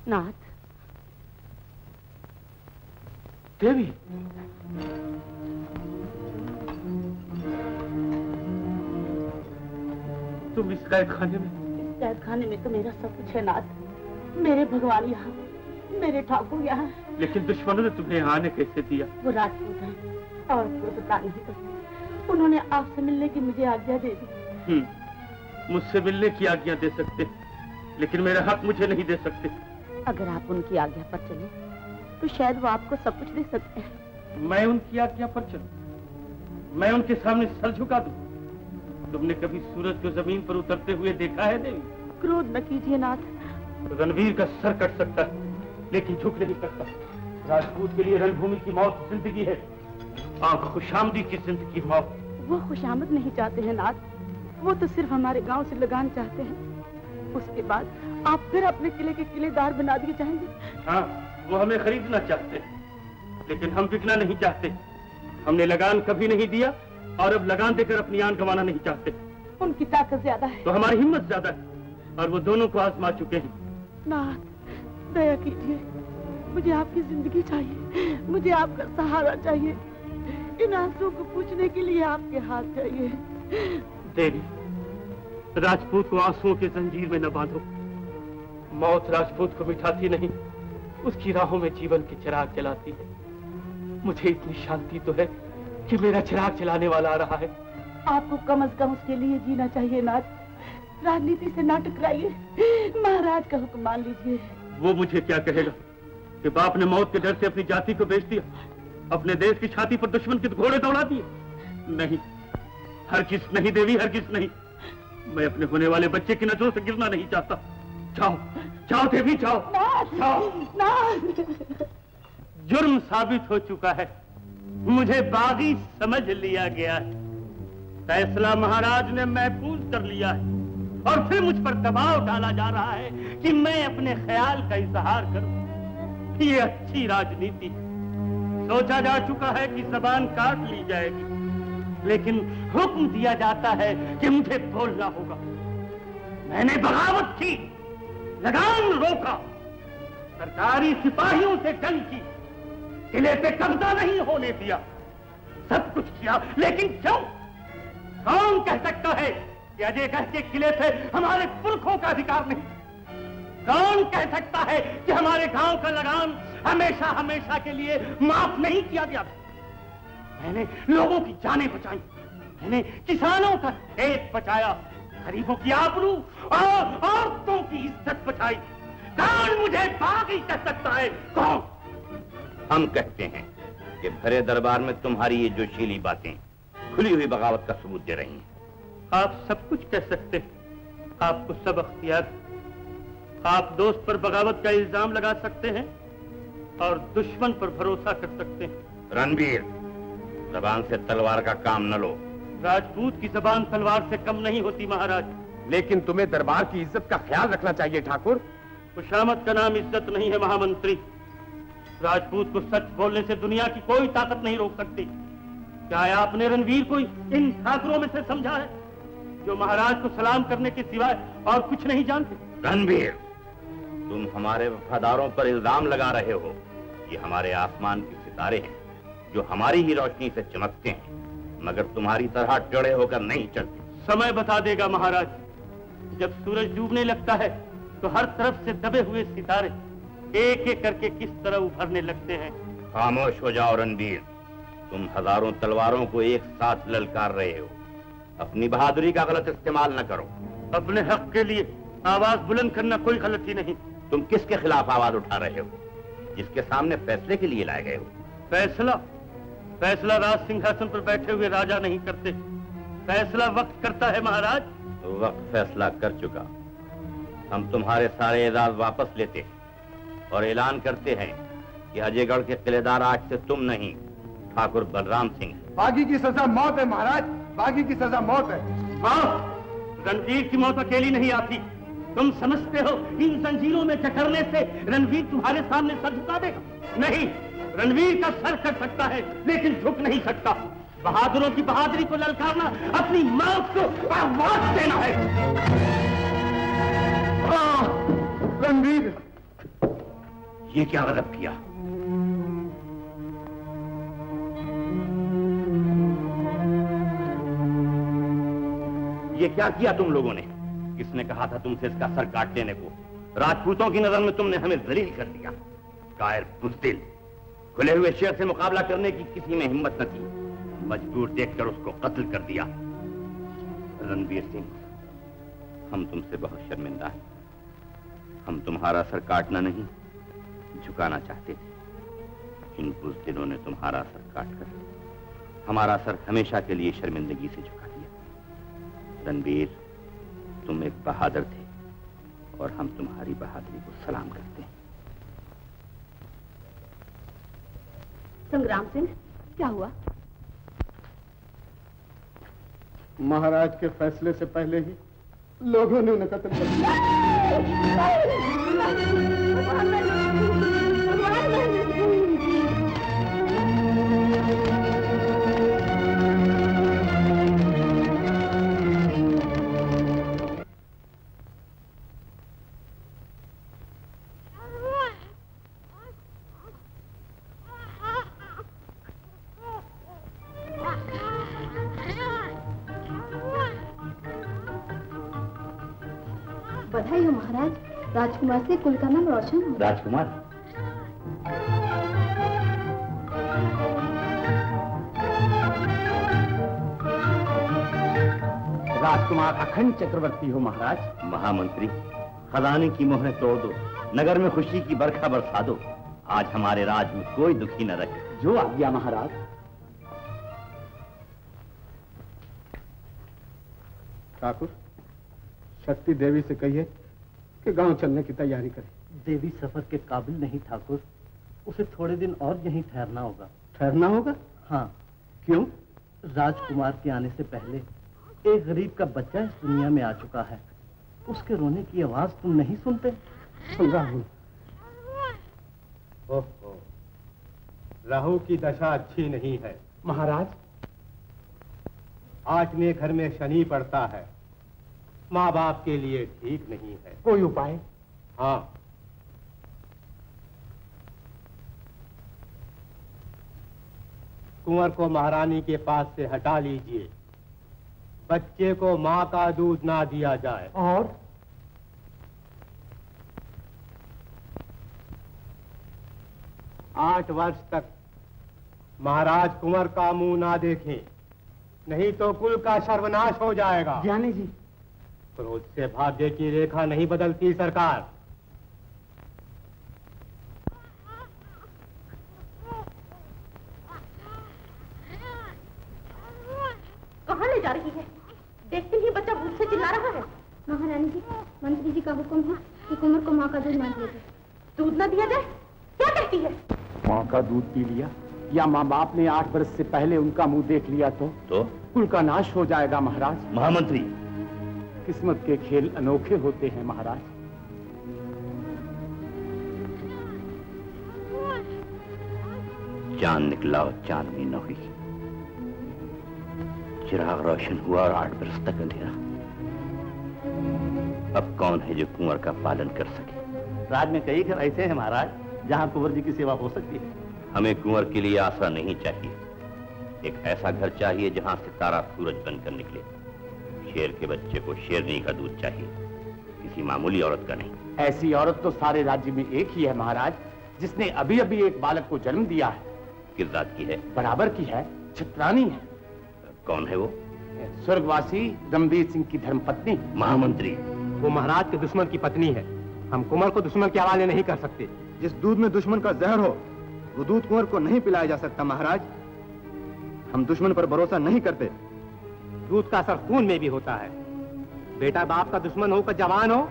नाथ, देवी, तुम इस कैद खाने में? इस कैद खाने में तो मेरा सब कुछ है नाथ। मेरे भगवान यहाँ, मेरे ठाकुर यहाँ। लेकिन दुश्मनों ने तुम्हें यहाँ आने कैसे दिया? वो राजपूत हैं और वो बता नहीं सकते। उन्होंने आपसे मिलने की मुझे आज्ञा दे दी। मुझसे मिलने की आज्ञा दे सकते, लेकिन मेरा हक मुझे नहीं दे सकते। अगर आप उनकी आज्ञा पर चले तो शायद वो आपको सब कुछ दे सकते हैं। मैं उनकी आज्ञा पर चलूं? मैं उनके सामने सर झुका दूं? तुमने कभी सूरज को जमीन पर उतरते हुए देखा है देवी? क्रोध न कीजिए नाथ। रणवीर का सर कट सकता है, लेकिन झुक नहीं सकता। राजपूत के लिए रणभूमि की मौत जिंदगी है, और खुशामदी की जिंदगी मौत। वो खुशामद नहीं चाहते हैं नाथ, वो तो सिर्फ हमारे गांव से लगान चाहते हैं। उसके बाद आप फिर अपने किले के किलेदार बना दिए जाएंगे। हाँ, वो हमें खरीदना चाहते, लेकिन हम बिकना नहीं चाहते। हमने लगान कभी नहीं दिया और अब लगान देकर अपनी जान गंवाना नहीं चाहते। उनकी ताकत ज्यादा है तो हमारी हिम्मत ज्यादा है, और वो दोनों को आजमा चुके हैं। नाथ, दया कीजिए, मुझे आपकी जिंदगी चाहिए, मुझे आपका सहारा चाहिए। इन आंसुओं को पूछने के लिए आपके हाथ चाहिए। देवी, राजपूत को आंसुओं के जंजीर में न बांधो। मौत राजपूत को मिटाती नहीं, उसकी राहों में जीवन के चिराग जलाती है। मुझे इतनी शांति तो है कि मेरा चिराग जलाने वाला आ रहा है। आपको कम से कम उसके लिए जीना चाहिए नाथ। राजनीति से ना टकराइए, महाराज का हुक्म मान लीजिए। वो मुझे क्या कहेगा कि बाप ने मौत के डर से अपनी जाति को बेच दिया, अपने देश की छाती पर दुश्मन के घोड़े दौड़ा दिए? नहीं, हरगिज़ नहीं देवी, हरगिज़ नहीं। मैं अपने होने वाले बच्चे की नजरों से गिरना नहीं चाहता। जाओ, जाओ देवी, जाओ, जाओ। जुर्म साबित हो चुका है, मुझे बागी समझ लिया गया है। फैसला महाराज ने महफूज कर लिया है, और फिर मुझ पर दबाव डाला जा रहा है कि मैं अपने ख्याल का इजहार करूं। ये अच्छी राजनीति है। सोचा जा चुका है कि जबान काट ली जाएगी, लेकिन हुक्म दिया जाता है कि मुझे बोलना होगा। मैंने बगावत की, लगान रोका, सरकारी सिपाहियों से जंग की, किले पे कब्जा नहीं होने दिया, सब कुछ किया, लेकिन क्यों? कौन कह सकता है कि अजयगढ़ के किले से हमारे पुरखों का अधिकार नहीं? कौन कह सकता है कि हमारे गांव का लगान हमेशा हमेशा के लिए माफ नहीं किया गया? मैंने लोगों की जानें बचाई, मैंने किसानों का खेत बचाया, गरीबों की आबरू और औरतों की इज्जत बचाई। कौन मुझे बागी कह सकता है? कौन? हम कहते हैं कि भरे दरबार में तुम्हारी ये जोशीली बातें खुली हुई बगावत का सबूत दे रही हैं। आप सब कुछ कह सकते हैं, आपको सब अख्तियार। आप दोस्त पर बगावत का इल्जाम लगा सकते हैं और दुश्मन पर भरोसा कर सकते हैं। रणवीर, जबान से तलवार का काम न लो। राजपूत की जबान तलवार से कम नहीं होती महाराज। लेकिन तुम्हें दरबार की इज्जत का ख्याल रखना चाहिए ठाकुर। खुशामद का नाम इज्जत नहीं है महामंत्री। राजपूत को सच बोलने से दुनिया की कोई ताकत नहीं रोक सकती। क्या आपने रणवीर को इन ठाकुरों में से समझा है जो महाराज को सलाम करने के सिवाय और कुछ नहीं जानते? रणवीर, तुम हमारे वफादारों पर इल्जाम लगा रहे हो। ये हमारे आसमान के सितारे हैं जो हमारी ही रोशनी से चमकते हैं, मगर तुम्हारी तरह टेढ़े होकर नहीं चलते। समय बता देगा महाराज। जब सूरज डूबने लगता है तो हर तरफ से दबे हुए सितारे एक एक करके किस तरह उभरने लगते हैं। खामोश हो जाओ रणवीर, तुम हजारों तलवारों को एक साथ ललकार रहे हो। अपनी बहादुरी का गलत इस्तेमाल न करो। अपने हक के लिए आवाज बुलंद करना कोई गलती नहीं। तुम किसके खिलाफ आवाज उठा रहे हो? जिसके सामने फैसले के लिए लाए गए हो। फैसला? फैसला राज सिंहासन पर बैठे हुए राजा नहीं करते, फैसला वक्त करता है महाराज। तो वक्त फैसला कर चुका। हम तुम्हारे सारे एजाज वापस लेते हैं और ऐलान करते हैं कि अजयगढ़ के किलेदार आज से तुम नहीं, ठाकुर बलराम सिंह। बागी की सजा मौत है महाराज, बागी की सजा मौत है। हाँ, रणवीर की मौत अकेली नहीं आती। तुम समझते हो इन जंजीरों में जकड़ने से रणवीर तुम्हारे सामने सर झुका देगा? नहीं, रणवीर का सर कट सकता है लेकिन झुक नहीं सकता। बहादुरों की बहादुरी को ललकारना अपनी मौत को आवाज देना है। रणवीर, ये क्या गजब किया? ये क्या किया तुम लोगों ने? किसने कहा था तुमसे इसका सर काट देने को? राजपूतों की नजर में तुमने हमें जलील कर दिया। कायर बुज़दिल, खुले हुए शेर से मुकाबला करने की किसी में हिम्मत न थी। मजबूर देखकर उसको कत्ल कर दिया। रणवीर सिंह, हम तुमसे बहुत शर्मिंदा हैं। हम तुम्हारा सर काटना नहीं, झुकाना चाहते थे। इन बुज़दिलों ने तुम्हारा सर काटकर हमारा सर हमेशा के लिए शर्मिंदगी से झुका दिया। रणवीर, तुम एक बहादुर थे और हम तुम्हारी बहादुरी को सलाम करते हैं। संग्राम सिंह, क्या हुआ? महाराज के फैसले से पहले ही लोगों ने उन्हें कत्ल कर दिया। बधाई हो महाराज, राजकुमार से कुल का नाम रोशन हो। राजकुमार? राजकुमार अखंड चक्रवर्ती हो महाराज। महामंत्री, खजाने की मोहरें तोड़ दो, नगर में खुशी की बरखा बरसा दो। आज हमारे राज में कोई दुखी न रहे। जो आज्ञा महाराज। ठाकुर, शक्ति देवी से कहिए कि गांव चलने की तैयारी करे। देवी सफर के काबिल नहीं ठाकुर, उसे थोड़े दिन और यहीं ठहरना होगा। ठहरना होगा? हाँ। क्यों? राजकुमार के आने से पहले एक गरीब का बच्चा इस दुनिया में आ चुका है। उसके रोने की आवाज तुम नहीं सुनते? राहु। ओहो, राहु की दशा अच्छी नहीं है महाराज। आज में घर में शनि पड़ता है, माँ बाप के लिए ठीक नहीं है। कोई उपाय? हाँ, कुंवर को महारानी के पास से हटा लीजिए। बच्चे को माँ का दूध ना दिया जाए। और 8 वर्ष तक महाराज कुंवर का मुंह ना देखें, नहीं तो कुल का सर्वनाश हो जाएगा। जाने जी। क्रोध से भाग्य की रेखा नहीं बदलती सरकार। जी, मंत्री जी का हुक्म है कि कुंवर को माँ का दूध ना दिया जाए। दूध न दिया जाए? क्या कहती है? माँ का दूध पी लिया या माँ बाप ने 8 वर्ष से पहले उनका मुंह देख लिया तो कुल का नाश हो जाएगा महाराज। महामंत्री, किस्मत के खेल अनोखे होते हैं महाराज। चांद निकला और चांदनी न हुई, चिराग रोशन हुआ और 8 बरस तक अंधेरा। अब कौन है जो कुंवर का पालन कर सके? राज में कई घर ऐसे हैं महाराज जहाँ कुंवर जी की सेवा हो सकती है। हमें कुंवर के लिए आसरा नहीं चाहिए, एक ऐसा घर चाहिए जहाँ सितारा सूरज बनकर निकले। शेर के बच्चे को शेरनी का दूध चाहिए, किसी मामूली औरत का नहीं। ऐसी औरत तो सारे राज्य में एक ही है महाराज, जिसने अभी अभी एक बालक को जन्म दिया है। किस जात की है? बराबर की है, छत्रानी है। कौन है वो? स्वर्गवासी रणवीर सिंह की धर्मपत्नी। महामंत्री, वो महाराज के दुश्मन की पत्नी है। हम कुंवर को दुश्मन के हवाले नहीं कर सकते। जिस दूध में दुश्मन का जहर हो वो दूध कुंवर को नहीं पिलाया जा सकता महाराज। हम दुश्मन पर भरोसा नहीं करते। दूध का असर खून में भी होता है। बेटा बाप का दुश्मन होकर जवान हो,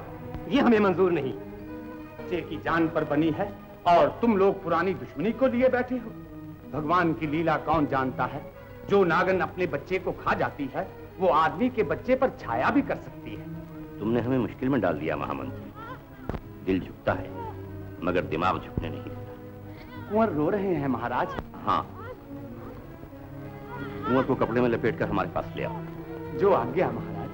ये हमें मंजूर नहीं। बच्चे की जान पर बनी है और तुम लोग पुरानी दुश्मनी को लिए बैठे हो। भगवान की लीला कौन जानता है? जो नागन अपने बच्चे को खा जाती है वो आदमी के बच्चे पर छाया भी कर सकती है। तुमने हमें मुश्किल में डाल दिया महामंत्री। दिल झुकता है मगर दिमाग झुकने नहीं देता। कुंवर रो रहे हैं महाराज। हाँ, कुंवर को कपड़े में लपेटकर हमारे पास ले आओ। जो आज्ञा महाराज।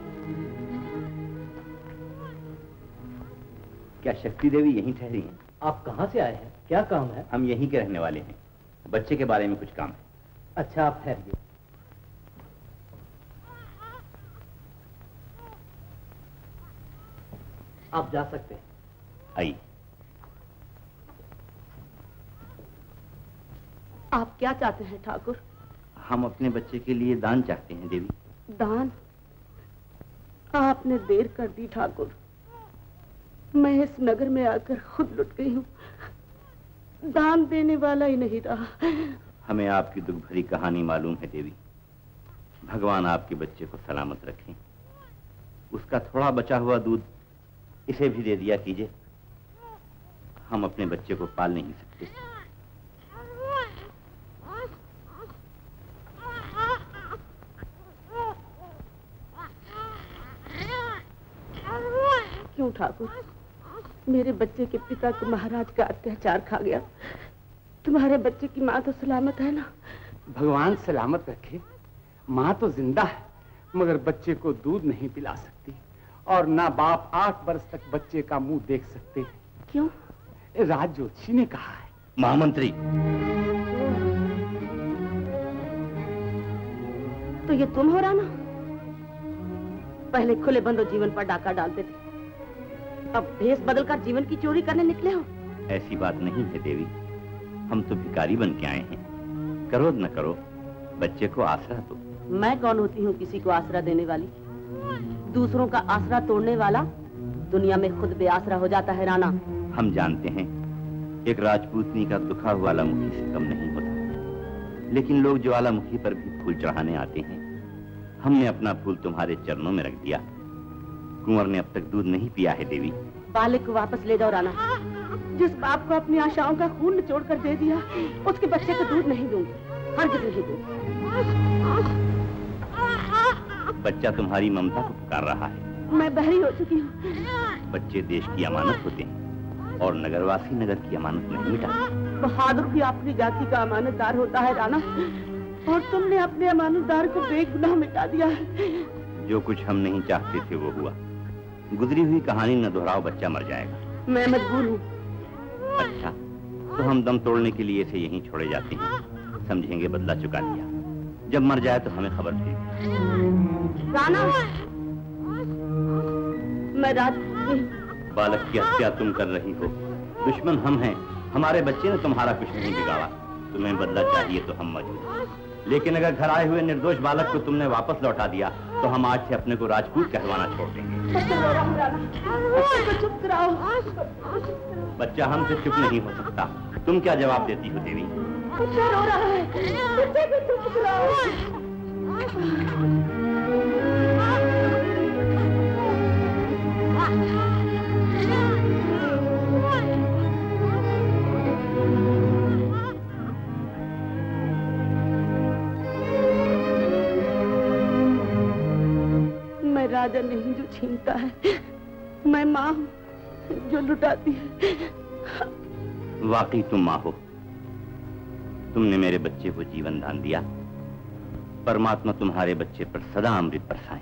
क्या शक्ति देवी यहीं ठहरी हैं? आप कहाँ से आए हैं? क्या काम है? हम यहीं के रहने वाले हैं। बच्चे के बारे में कुछ काम है। अच्छा, आप ठहरिए। आप जा सकते हैं। आइए। आप क्या चाहते हैं ठाकुर? हम अपने बच्चे के लिए दान चाहते हैं देवी। दान? आपने देर कर दी ठाकुर। मैं इस नगर में आकर खुद लुट गई हूँ, दान देने वाला ही नहीं रहा। हमें आपकी दुख भरी कहानी मालूम है देवी। भगवान आपके बच्चे को सलामत रखें। उसका थोड़ा बचा हुआ दूध इसे भी दे दिया कीजिए। हम अपने बच्चे को पाल नहीं सकते। क्यों ठाकुर? मेरे बच्चे के पिता को महाराज का अत्याचार खा गया। तुम्हारे बच्चे की माँ तो सलामत है ना? भगवान सलामत रखे। माँ तो जिंदा है मगर बच्चे को दूध नहीं पिला सकती और ना बाप 8 वर्ष तक बच्चे का मुंह देख सकते। क्यों? राज ज्योतिषी ने कहा है। महामंत्री, तो ये तुम हो राना? पहले खुले बंदो जीवन पर डाका डालते थे, अब भेष बदलकर जीवन की चोरी करने निकले हो। ऐसी बात नहीं है देवी। हम तो भिखारी बन के आए हैं। करो न करो, बच्चे को आसरा दो। मैं कौन होती हूँ किसी को आसरा देने वाली? दूसरों का आसरा तोड़ने वाला दुनिया में खुद बेआसरा हो जाता है राना। हम जानते हैं एक राजपूतनी का दुखा हुआ ज्वालामुखी से कम नहीं होता, लेकिन लोग ज्वालामुखी पर भी फूल चढ़ाने आते हैं। हमने अपना फूल तुम्हारे चरणों में रख दिया। कुंवर ने अब तक दूध नहीं पिया है देवी। बालक को वापस ले जाओ राना। जिस बाप को अपनी आशाओं का खून निचोड़ कर दे दिया, उसके बच्चे को दूध नहीं दूंगी, हरगिज़ नहीं दूंगी। बच्चा तुम्हारी ममता को पुकार रहा है। मैं बहरी हो चुकी हूँ। बच्चे देश की अमानत होते हैं और नगरवासी नगर की अमानत नहीं मिटाते। बहादुर भी अपनी जाति का अमानतदार होता है राना, और तुमने अपने अमानतदार को बेगुनाह मिटा दिया है। जो कुछ हम नहीं चाहते थे वो हुआ। गुजरी हुई कहानी न दोहराओ, बच्चा मर जाएगा। मैं मजबूर हूँ। अच्छा, तो हम दम तोड़ने के लिए इसे यहीं छोड़े जाते हैं। समझेंगे बदला चुका लिया। जब मर जाए तो हमें खबर दे। राना, मैं रात बालक की हत्या तुम कर रही हो। दुश्मन हम हैं। हमारे बच्चे ने तुम्हारा कुछ नहीं बिगाड़ा। तुम्हें बदला चाहिए तो हम मौजूद हैं। लेकिन अगर घर आए हुए निर्दोष बालक को तुमने वापस लौटा दिया तो हम आज से अपने को राजपूत कहलवाना छोड़ देंगे। चुप कराओ। बच्चा हमसे चुप नहीं हो सकता। तुम क्या जवाब देती हो देवी? बच्चा रो रहा है, बच्चे को चुप कराओ। राजा नहीं जो छीनता है, मैं माँ हूँ जो लुटाती है। वाकई तुम माँ हो। तुमने मेरे बच्चे को जीवन दान दिया। परमात्मा तुम्हारे बच्चे पर सदा अमृत बरसाए।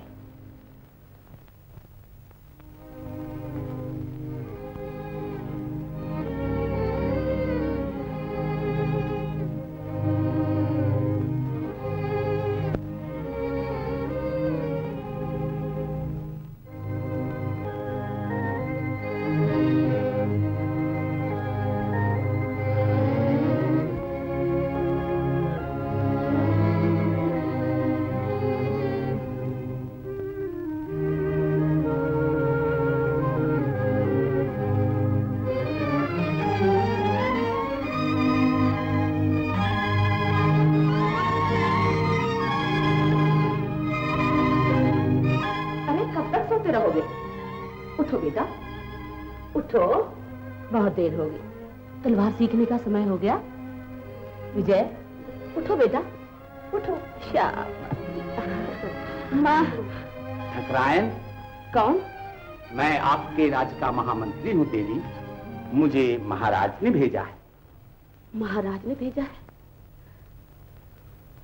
उठो बेटा, उठो, बहुत देर हो गई। तलवार सीखने का समय हो गया। विजय, उठो बेटा, उठो। माँ। ठकरायन। कौन? मैं आपके राज्य का महामंत्री हूँ देवी। मुझे महाराज ने भेजा है। महाराज ने भेजा है?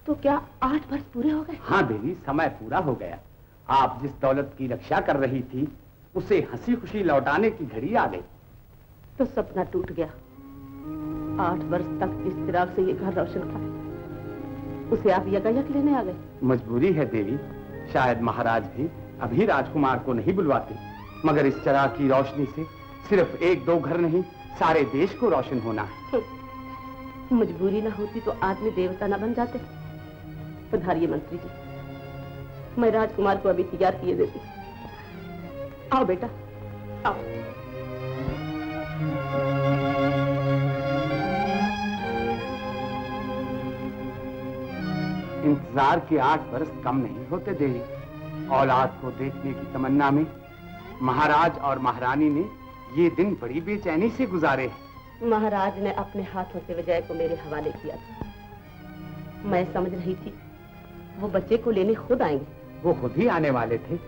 तो क्या 8 वर्ष पूरे हो गए? हाँ देवी, समय पूरा हो गया। आप जिस दौलत की रक्षा कर रही थी उसे हंसी खुशी लौटाने की घड़ी आ गई। तो सपना टूट गया। 8 वर्ष तक जिस चिराग से ये घर रोशन था, उसे आप यकायक लेने आ गए। मजबूरी है देवी। शायद महाराज भी अभी राजकुमार को नहीं बुलवाते, मगर इस चिराग की रोशनी से सिर्फ 1-2 घर नहीं, सारे देश को रोशन होना है। मजबूरी ना होती तो आदमी देवता ना बन जाते। पधारिए मंत्री जी, मैं राजकुमार को अभी तैयार किए देती। आओ बेटा, आओ। इंतजार के 8 वर्ष कम नहीं होते देवी। औलाद को देखने की तमन्ना में महाराज और महारानी ने ये दिन बड़ी बेचैनी से गुजारे हैं। महाराज ने अपने हाथों से विजय को मेरे हवाले किया था। मैं समझ रही थी वो बच्चे को लेने खुद आएंगे। वो खुद ही आने वाले थे,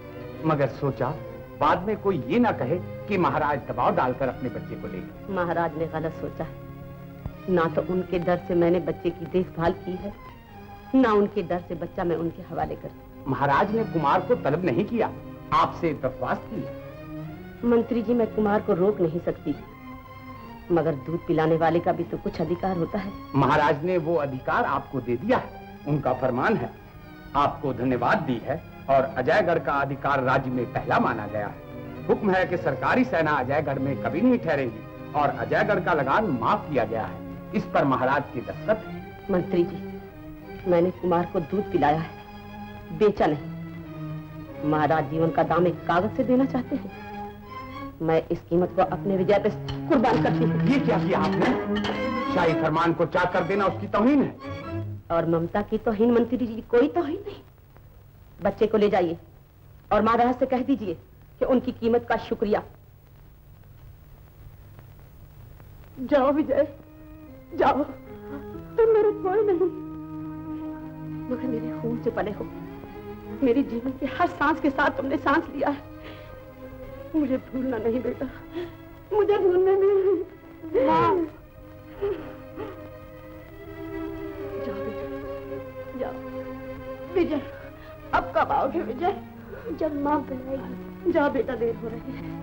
मगर सोचा बाद में कोई ये ना कहे कि महाराज दबाव डालकर अपने बच्चे को ले गए। महाराज ने गलत सोचा है। ना तो उनके डर से मैंने बच्चे की देखभाल की है, ना उनके डर से बच्चा मैं उनके हवाले कर। महाराज ने कुमार को तलब नहीं किया, आपसे दरख्वास्त की। मंत्री जी, मैं कुमार को रोक नहीं सकती, मगर दूध पिलाने वाले का भी तो कुछ अधिकार होता है। महाराज ने वो अधिकार आपको दे दिया है, उनका फरमान है। आपको धन्यवाद दी है और अजयगढ़ का अधिकार राज्य में पहला माना गया है। हुक्म है कि सरकारी सेना अजयगढ़ में कभी नहीं ठहरेगी और अजयगढ़ का लगान माफ किया गया है। इस पर महाराज की दस्तखत है। मंत्री जी, मैंने कुमार को दूध पिलाया है, बेचा नहीं। महाराज जीवन का दाम एक कागज से देना चाहते हैं। मैं इस कीमत को अपने विजय पे कुर्बान करती हूँ। ये क्या किया आपने? शाही फरमान को चाक कर देना उसकी तौहीन है। और ममता की तौहीन मंत्री जी कोई तौहीन नहीं। बच्चे को ले जाइए और महाराज से कह दीजिए कि उनकी कीमत का शुक्रिया। जाओ विजय, जाओ। तुम मेरे कोई नहीं, मगर मेरे खून से पले हो। मेरे जीवन के हर सांस के साथ तुमने सांस लिया है। मुझे भूलना नहीं बेटा, मुझे भूलना नहीं। जाओ बेटा, जाओ। विजय, अब कब आओगे विजय? जब माँ बुलाएगी। जाओ बेटा, देर हो रही है।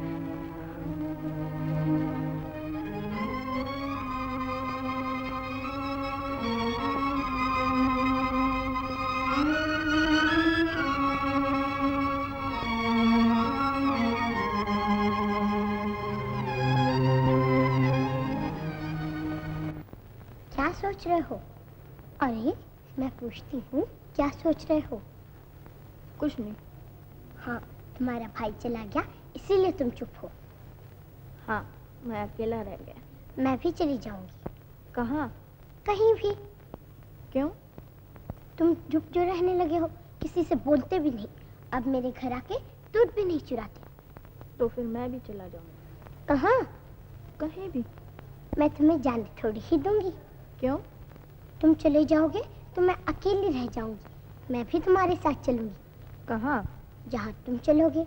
क्या सोच रहे हो? अरे मैं पूछती हूँ, क्या सोच रहे हो? कुछ नहीं। हाँ, तुम्हारा भाई चला गया इसीलिए तुम चुप हो। हाँ, मैं अकेला रह गया। मैं भी चली जाऊंगी। कहाँ? कहीं भी। क्यों? तुम चुप जो रहने लगे हो, किसी से बोलते भी नहीं। अब मेरे घर आके दूध भी नहीं चुराते। तो फिर मैं भी चला जाऊंगी। कहाँ? कहीं भी। मैं तुम्हें जाने थोड़ी ही दूंगी। क्यों? तुम चले जाओगे तो मैं अकेली रह जाऊंगी। मैं भी तुम्हारे साथ चलूंगी। कहाँ? जहाँ तुम चलोगे।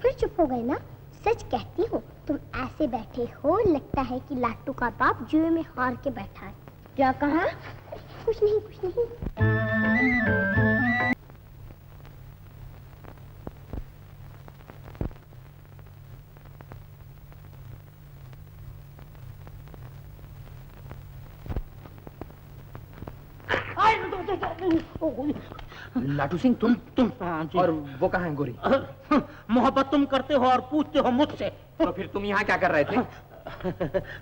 फिर चुप हो गए ना? सच कहती हूँ, तुम ऐसे बैठे हो लगता है कि लाटू का बाप जुए में हार के बैठा है। क्या कहा? कुछ नहीं, कुछ नहीं। लाटू सिंह तुम और वो कहाँ है गोरी? मोहब्बत तुम करते हो और पूछते हो मुझसे। तो फिर तुम यहाँ क्या कर रहे थे?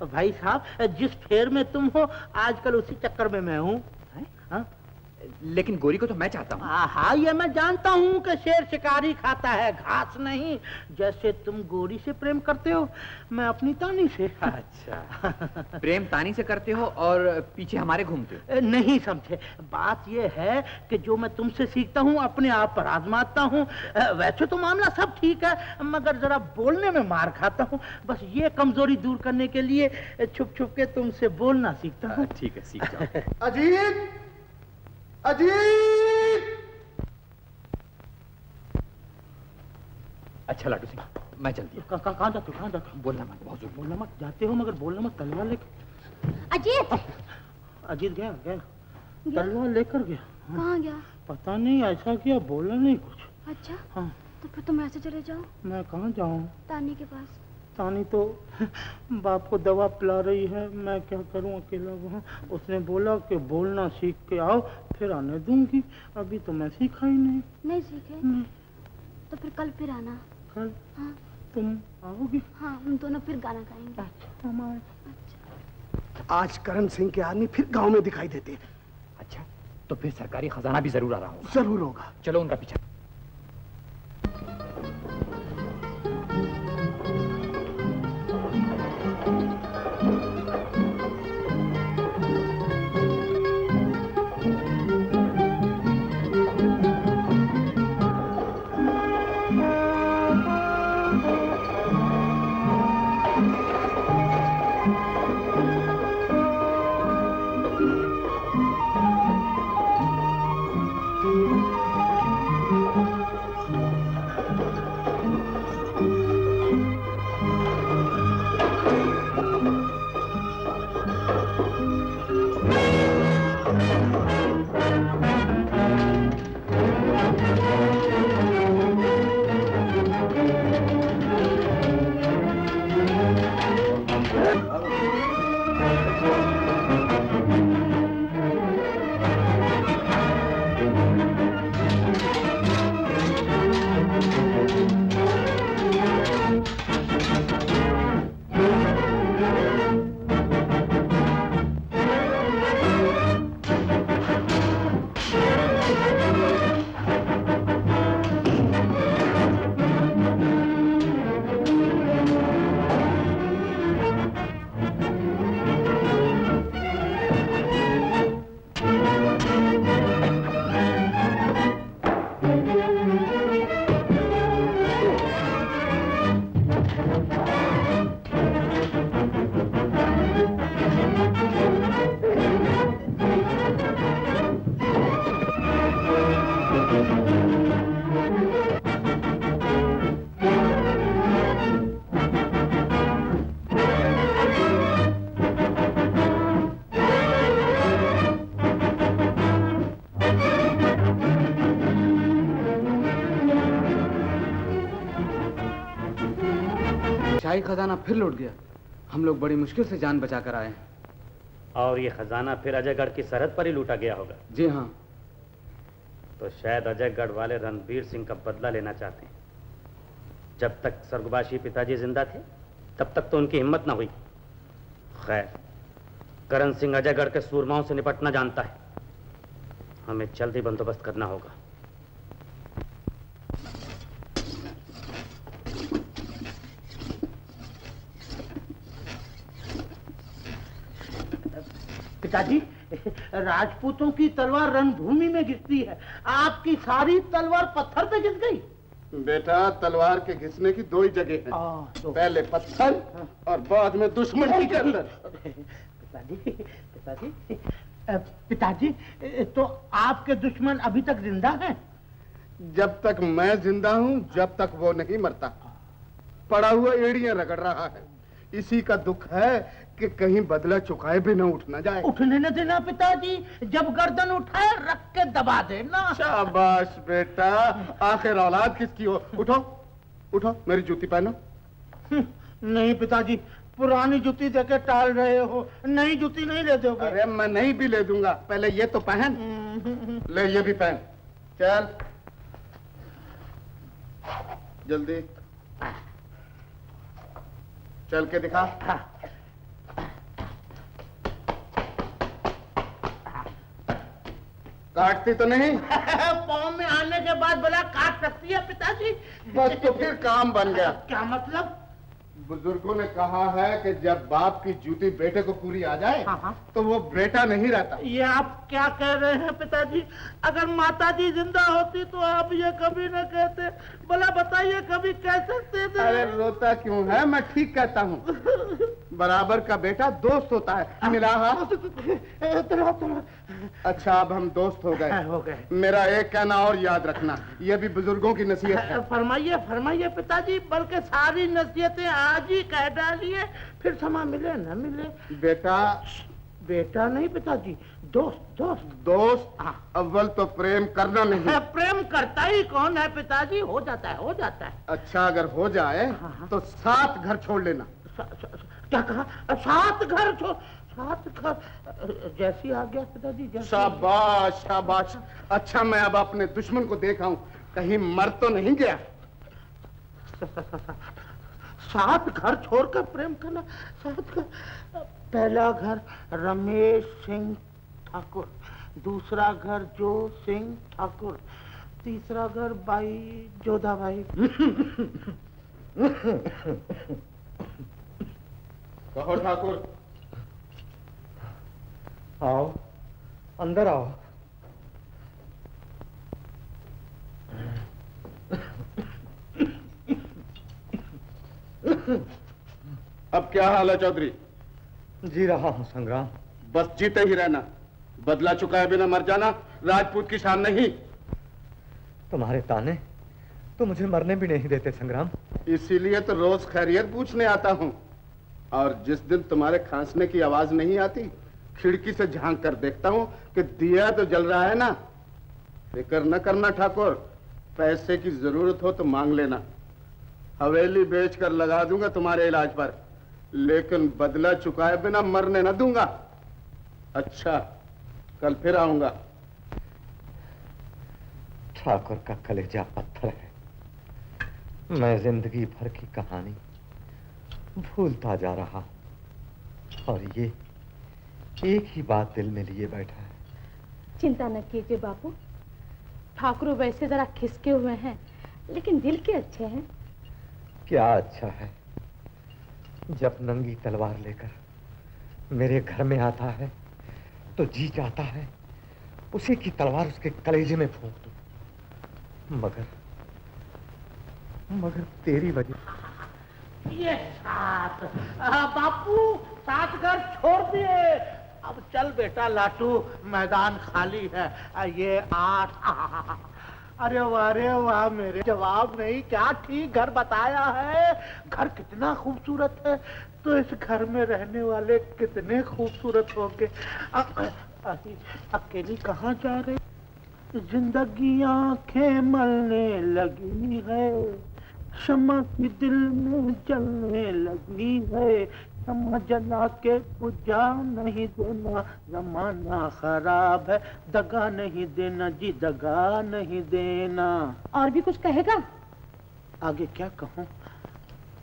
भाई साहब, जिस फेर में तुम हो आजकल उसी चक्कर में मैं हूँ। लेकिन गोरी को तो मैं चाहता हूँ। हाँ, ये मैं जानता हूँ कि शेर शिकारी खाता है, घास नहीं। जैसे तुम गोरी से प्रेम करते हो, मैं अपनी तानी से। अच्छा, प्रेम तानी से करते हो और पीछे हमारे घूमते हो? नहीं समझे, बात ये है कि जो मैं तुमसे सीखता हूँ अपने आप पर आजमाता हूँ। वैसे तो मामला सब ठीक है, मगर जरा बोलने में मार खाता हूँ। बस ये कमजोरी दूर करने के लिए छुप छुप के तुमसे बोलना सीखता हूँ। ठीक है, सीख जाओ। अजीत, अजीत! अच्छा लाटू सिंह, मैं चलती हूँ। कहाँ जाते हो? कहाँ जाते हो? बोलना मत, बहुत जोर बोलना मत, जाते हो मगर बोलना मत। तलवार लेकर अजीत! अजीत गया तलवार लेकर गया। कहाँ गया? पता नहीं, ऐसा किया, बोला नहीं कुछ। अच्छा, हाँ, तो फिर तुम ऐसे चले जाओ मैं कहाँ जाऊँ? तानी के पास। तानी तो बाप को दवा पिला रही है, मैं क्या करूं अकेला वहाँ। उसने बोला कि बोलना सीख के आओ, फिर आने दूंगी। अभी तो मैं सीखा ही नहीं। नहीं सीखे? नहीं। तो फिर कल फिर आना। कल? हाँ। तुम आओगी? हाँ, हम दोनों फिर गाना गाएंगे। अच्छा, हम आए। अच्छा। आज करण सिंह के आदमी फिर गांव में दिखाई देते हैं। अच्छा, तो फिर सरकारी खजाना भी जरूर आ रहा होगा। जरूर होगा। चलो उनका पीछा। शाही खजाना फिर लौट गया। हम लोग बड़ी मुश्किल से जान बचा कर आए हैं। और ये खजाना फिर अजयगढ़ की सरहद पर ही लूटा गया होगा। जी हाँ। तो शायद अजयगढ़ वाले रणबीर सिंह का बदला लेना चाहते हैं। जब तक स्वर्गवासी पिताजी जिंदा थे तब तक तो उनकी हिम्मत ना हुई। खैर, करण सिंह अजयगढ़ के सूरमाओं से निपटना जानता है। हमें जल्दी बंदोबस्त करना होगा। पिताजी, राजपूतों की तलवार रणभूमि में घिसती है, आपकी सारी तलवार पत्थर पे घिस गई। बेटा, तलवार के घिसने की दो ही जगह है, तो पहले पत्थर और बाद में दुश्मन की गर्दन। पिताजी, तो आपके दुश्मन अभी तक जिंदा हैं? जब तक मैं जिंदा हूँ जब तक वो नहीं मरता। पड़ा हुआ एड़ियां रगड़ रहा है। इसी का दुख है कि कहीं बदला चुकाए भी न उठ न जाए। उठने न देना पिताजी, जब गर्दन उठाए रख के दबा देना। शाबाश बेटा, आखिर औलाद किसकी हो। उठो उठो, मेरी जूती पहनो। नहीं पिताजी, पुरानी जूती देके टाल रहे हो, नई जूती नहीं ले दोगे? अरे मैं नहीं भी ले दूंगा, पहले ये तो पहन। ले ये भी पहन। चल जल्दी चल के दिखा। काटती तो नहीं? पाँव में आने के बाद भला काट सकती है पिताजी? बस तो फिर काम बन गया। क्या मतलब? बुजुर्गों ने कहा है कि जब बाप की जूती बेटे को पूरी आ जाए तो वो बेटा नहीं रहता। ये आप क्या कह रहे हैं पिताजी? अगर माताजी जिंदा होती तो आप ये कभी न कहते। भला बताइए कभी कह सकते थे? अरे रोता क्यों है, मैं ठीक कहता हूँ। बराबर का बेटा दोस्त होता है। मिला हाथ? अच्छा अब हम दोस्त हो गए। मेरा एक कहना और याद रखना, ये भी बुजुर्गों की नसीहत है। फरमाइए फरमाइए पिताजी, बल्कि सारी नसीहतें आज ही कह डालिए, फिर समय मिले न मिले। बेटा बेटा नहीं पिताजी, दोस्त दोस्त दोस्त। अव्वल तो प्रेम करना नहीं। प्रेम करता ही कौन है पिताजी? हो जाता है हो जाता है। अच्छा अगर हो जाए तो 7 घर छोड़ लेना। क्या कहा? 7 घर छोड़? 7 घर जैसी आ गया पिताजी। शाबाश शाबाश। अच्छा मैं अब अपने दुश्मन को देखा हूँ, कहीं मर तो नहीं गया। 7 घर छोड़कर प्रेम करना? 7 घर। पहला घर रमेश सिंह ठाकुर, दूसरा घर जो सिंह ठाकुर, तीसरा घर बाई जोधा भाई। कहो ठाकुर। आओ अंदर आओ। अब क्या हाल है चौधरी? जी रहा हूँ संग्राम। बस जीते ही रहना, बदला चुकाए बिना मर जाना राजपूत की शान नहीं। तुम्हारे ताने तो मुझे मरने भी नहीं देते संग्राम। इसीलिए तो रोज खैरियत पूछने आता हूँ, और जिस दिन तुम्हारे खांसने की आवाज नहीं आती खिड़की से झांक कर देखता हूँ कि दिया तो जल रहा है ना। फिक्र न करना ठाकुर, पैसे की जरूरत हो तो मांग लेना, हवेली बेचकर लगा दूंगा तुम्हारे इलाज पर, लेकिन बदला चुकाए बिना मरने न दूंगा। अच्छा कल फिर आऊंगा। ठाकुर का कलेजा पत्थर है। मैं जिंदगी भर की कहानी भूलता जा रहा हूं, और ये एक ही बात दिल में लिए बैठा है। चिंता न कीजिए बापू, ठाकुर वैसे जरा खिसके हुए हैं, लेकिन दिल के अच्छे हैं। क्या अच्छा है? जब नंगी तलवार लेकर मेरे घर में आता है तो जी चाहता है उसी की तलवार उसके कलेजे में फूंक दूं, मगर तेरी वजह। ये 7 बापू 7 घर छोड़ दिए। अब चल बेटा लाटू, मैदान खाली है। ये 8। अरे वाह मेरे जवाब नहीं, क्या ठीक घर बताया है। घर कितना खूबसूरत है, तो इस घर में रहने वाले कितने खूबसूरत होंगे। अकेली कहाँ जा रही? जिंदगी आंखें मलने लगी है, शमा की दिल में जलने लगी है, शमा जला के बुझा नहीं देना, जमाना खराब है, दगा नहीं देना जी, दगा नहीं देना। और भी कुछ कहेगा? आगे क्या कहूँ?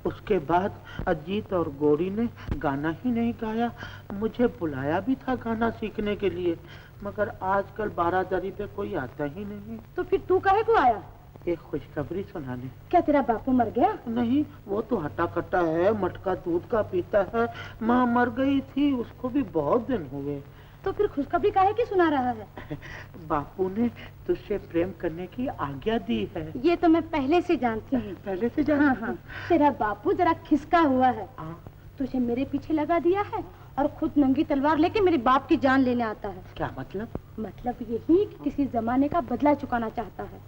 उसके बाद अजीत और गौरी ने गाना ही नहीं गाया। मुझे बुलाया भी था गाना सीखने के लिए, मगर आजकल बारादरी पे कोई आता ही नहीं। तो फिर तू काहे को आया? एक खुशखबरी सुनाने। क्या तेरा बापू मर गया? नहीं, वो तो हटा कटा है, मटका दूध का पीता है। माँ मर गई थी, उसको भी बहुत दिन हुए। तो फिर खुशखबरी काहे की सुना रहा है? बापू ने तुझसे प्रेम करने की आज्ञा दी है। ये तो मैं पहले से जानती हूँ। पहले से जाना? हाँ। तेरा बापू जरा खिसका हुआ है, तुझे मेरे पीछे लगा दिया है और खुद नंगी तलवार लेके मेरे बाप की जान लेने आता है। क्या मतलब? मतलब यही कि किसी जमाने का बदला चुकाना चाहता है।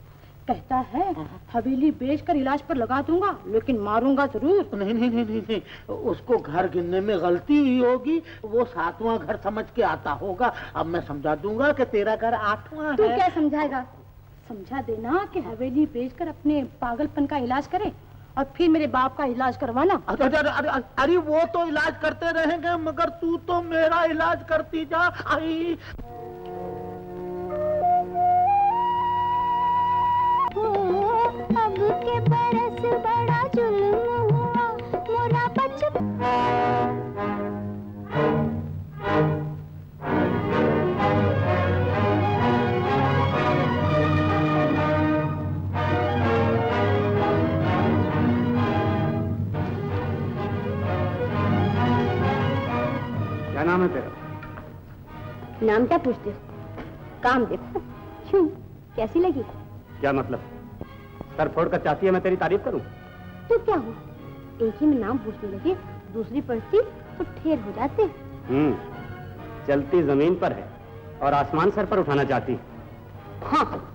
कहता है हवेली बेचकर इलाज पर लगा दूंगा, लेकिन मारूंगा जरूर। नहीं नहीं नहीं नहीं, नहीं। उसको घर गिनने में गलती हुई होगी, वो 7वां घर समझ के आता होगा। अब मैं समझा दूंगा कि तेरा घर 8वां तू है। क्या समझाएगा? समझा देना कि हवेली बेचकर अपने पागलपन का इलाज करे और फिर मेरे बाप का इलाज करवाना। अरे वो तो इलाज करते रहेंगे, मगर तू तो मेरा इलाज करती जा। आई अब के बरस बड़ा जुल्म हुआ मोरा क्या नाम है तेरा? नाम क्या पूछते हो? काम देखो। क्यों, कैसी लगी? क्या मतलब? सर फोड़ कर चाहती है मैं तेरी तारीफ करूं? तो क्या हुआ, एक ही में नाम पूछने लगे, दूसरी पढ़ती तो ठेर हो जाते। चलती जमीन पर है और आसमान सर पर उठाना चाहती है। हाँ।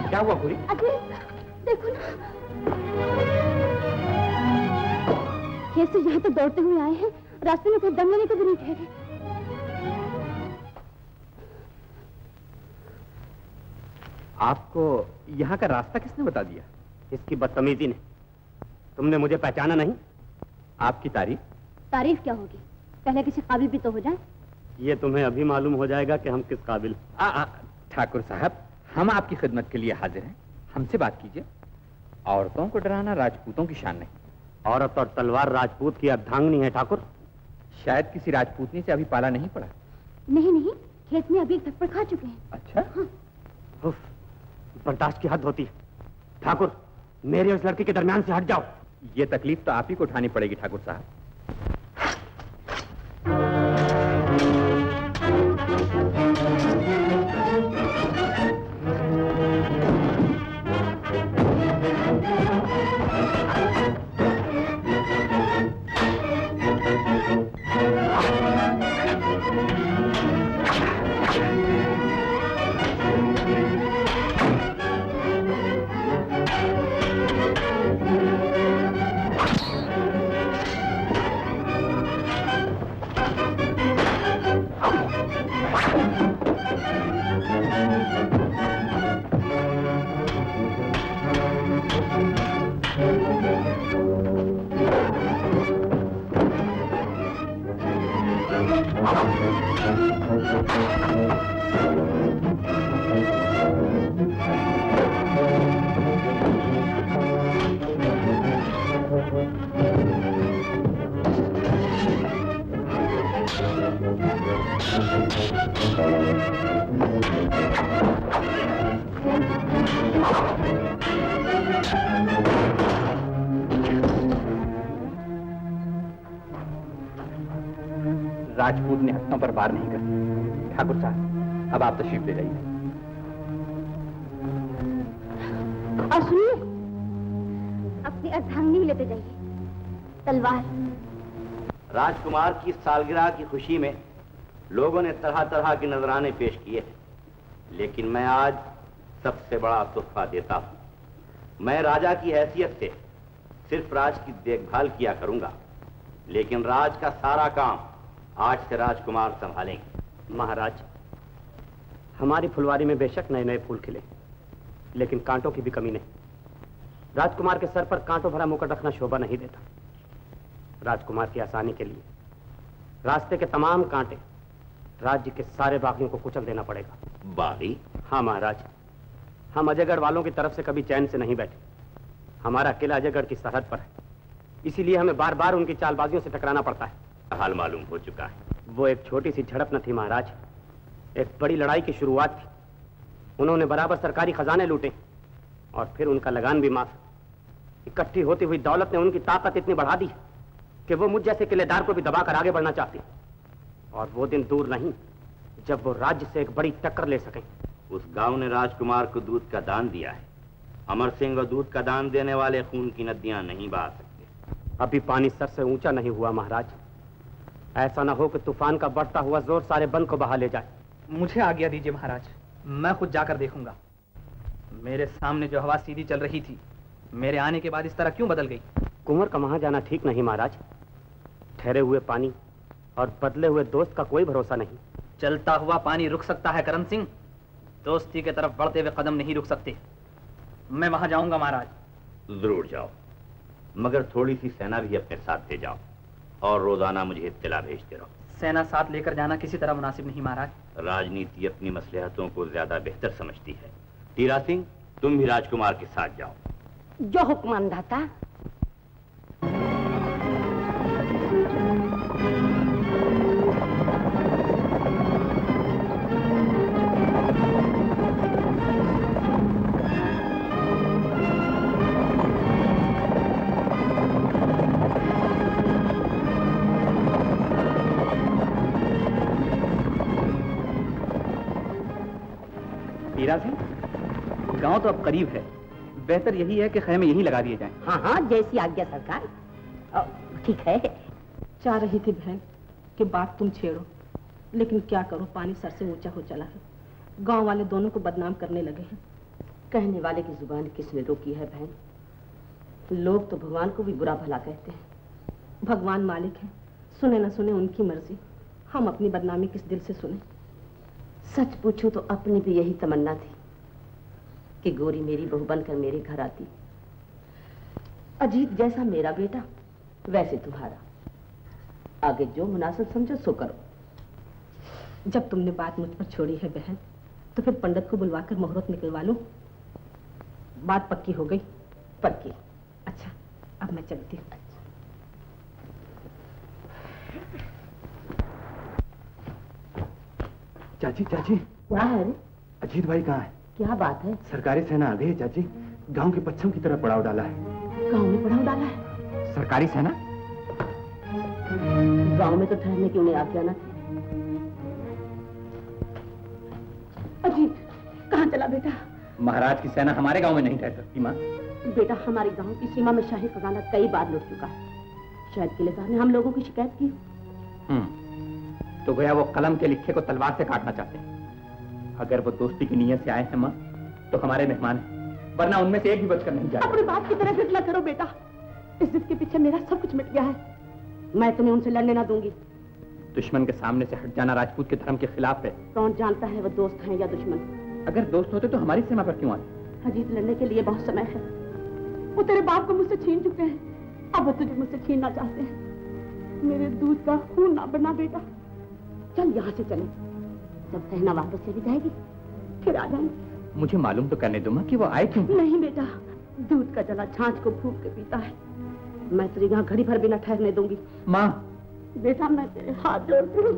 क्या हुआ पूरी? अजय, देखो ना, खेत से यहाँ तक दौड़ते हुए आए हैं, रास्ते में कोई दम लेने को भी नहीं ठहरे। आपको यहाँ का रास्ता किसने बता दिया? इसकी बदतमीजी ने। तुमने मुझे पहचाना नहीं? आपकी तारीफ? तारीफ क्या होगी, पहले किसी काबिल भी तो हो जाए। ये तुम्हें अभी मालूम हो जाएगा कि हम किस काबिल। ठाकुर साहब, हम आपकी खिदमत के लिए हाजिर हैं, हमसे बात कीजिए। औरतों को डराना राजपूतों की शान नहीं। औरत और तलवार राजपूत की अर्धांगिनी है ठाकुर। शायद किसी राजपूतनी से अभी पाला नहीं पड़ा। नहीं नहीं, खेत में अभी एक थप्पड़ खा चुके हैं। अच्छा? हाँ। उफ, बर्दाश्त की हद होती है। ठाकुर, मेरे उस लड़की के दरमियान से हट जाओ। ये तकलीफ तो आप ही को उठानी पड़ेगी ठाकुर साहब। राजपूत ने हथों पर वार नहीं कर। ठाकुर साहब, अब आप तशरीफ ले जाइए। और सुनिए, अपनी अर्धांगिनी लेते जाइए, तलवार। राजकुमार की सालगिरह की खुशी में लोगों ने तरह तरह के नजराने पेश किए हैं, लेकिन मैं आज सबसे बड़ा तोहफा देता हूं। मैं राजा की हैसियत से सिर्फ राज की देखभाल किया करूंगा, लेकिन राज का सारा काम आज से राजकुमार संभालेंगे। महाराज, हमारी फुलवारी में बेशक नए नए फूल खिले, लेकिन कांटों की भी कमी नहीं। राजकुमार के सर पर कांटों भरा मुकुट रखना शोभा नहीं देता। राजकुमार की आसानी के लिए रास्ते के तमाम कांटे, राज्य के सारे बागियों को कुचल देना पड़ेगा। बागी? हाँ महाराज, हम अजयगढ़ वालों की तरफ से कभी चैन से नहीं बैठे। हमारा किला अजयगढ़ की सरहद पर है, इसीलिए हमें बार बार उनकी चालबाजियों से टकराना पड़ता है। हाल मालूम हो चुका है। वो एक छोटी सी झड़प न थी महाराज, एक बड़ी लड़ाई की शुरुआत थी। उन्होंने बराबर सरकारी खजाने लूटे और फिर उनका लगान भी माफ। इकट्ठी होती हुई दौलत ने उनकी ताकत इतनी बढ़ा दी कि वो मुझ जैसे किलेदार को भी दबाकर आगे बढ़ना चाहती। और वो दिन दूर नहीं जब वो राज्य से एक बड़ी टक्कर ले सकें। उस गांव ने राजकुमार को दूध का दान दिया है। अमर सिंह और दूध का दान देने वाले खून की नदियां नहीं बहा सकते। अभी पानी सर से ऊंचा नहीं हुआ महाराज। ऐसा ना हो कि तूफान का बढ़ता हुआ जोर सारे बंद को बहा ले जाए। मुझे आज्ञा दीजिए महाराज, मैं खुद जाकर देखूंगा। मेरे सामने जो हवा सीधी चल रही थी, मेरे आने के बाद इस तरह क्यों बदल गई? कुंवर का वहां जाना ठीक नहीं महाराज। ठहरे हुए पानी और बदले हुए दोस्त का कोई भरोसा नहीं। चलता हुआ पानी रुक सकता है करण सिंह, दोस्ती की तरफ बढ़ते हुए कदम नहीं रुक सकते। मैं वहां जाऊंगा महाराज। जरूर जाओ, मगर थोड़ी सी सेना भी अपने साथ ले जाओ और रोजाना मुझे इत्तला भेजते रहो। सेना साथ लेकर जाना किसी तरह मुनासिब नहीं महाराज। राजनीति अपनी मसलहतों को ज्यादा बेहतर समझती है। टीरा सिंह, तुम भी राजकुमार के साथ जाओ। जो हुक्म अंदाता। हीरा सिंह, गांव तो अब करीब है, बेहतर यही है कि खैमे यहीं लगा दिए जाएं। हाँ हाँ, जैसी आज्ञा सरकार। ठीक है। चाह रही थी बहन कि बात तुम छेड़ो, लेकिन क्या करूं, पानी सर से ऊंचा हो चला है। गांव वाले दोनों को बदनाम करने लगे हैं। कहने वाले की जुबान किसने रोकी है बहन? लोग तो भगवान को भी बुरा भला कहते हैं। भगवान मालिक है, सुने न सुने उनकी मर्जी। हम अपनी बदनामी किस दिल से सुने? सच पूछो तो अपनी भी यही तमन्ना थी कि गोरी मेरी बहू बनकर मेरे घर आती। अजीत जैसा मेरा बेटा, वैसे तुम्हारा। आगे जो मुनासिब समझो सो करो। जब तुमने बात मुझ पर छोड़ी है बहन, तो फिर पंडित को बुलवाकर मुहूर्त निकलवा लूं। बात पक्की हो गई? पक्की। अच्छा, अब मैं चलती हूँ। चाची चाची, क्या है रे? अजीत भाई कहाँ है? क्या बात है? सरकारी सेना आ गई है चाची, गांव के पश्चिम की तरफ पड़ाव डाला है। गांव में पड़ाव डाला है? सरकारी सेना? गांव में तो ठहरने की उन्हें आज्ञा न थी। अजीत, कहाँ चला बेटा? महाराज की सेना हमारे गांव में नहीं ठहर सकती माँ। बेटा, हमारे गांव की सीमा में शाही खजाना कई बार लुट चुका है। शायद किलेदार ने हम लोगों की शिकायत की। तो गोया वो कलम के लिखे को तलवार से काटना चाहते हैं। अगर वो दोस्ती की नीयत से आए हैं माँ, तो हमारे मेहमान हैं, वरना उनमें से एक भी बचकर नहीं जाएगा। अपनी बात की तरह जिद न करो बेटा। इस जिद के पीछे मेरा सब कुछ मिट गया है। मैं तुम्हें उनसे लड़ने ना दूंगी। दुश्मन के सामने से हट जाना राजपूत के धर्म के खिलाफ है। कौन जानता है वो दोस्त हैं या दुश्मन? अगर दोस्त होते तो हमारी सीमा पर क्यों आते? अजीत, लड़ने के लिए बहुत समय है। वो तेरे बाप को मुझसे छीन चुके हैं, अब वो तुझे मुझसे छीनना चाहते हैं। मेरे दूध का खून ना बना बेटा। चल यहाँ से चले, जब सहना वापस चली जाएगी फिर आ जाएंगे। मुझे मालूम तो करने दो माँ कि वो आए क्यों? नहीं बेटा, दूध का जला छाछ को फूंक के पीता है। मैं तुझे यहाँ घड़ी भर भी न ठहरने दूंगी। माँ बेटा, मैं तेरे हाथ जोड़ती हूँ।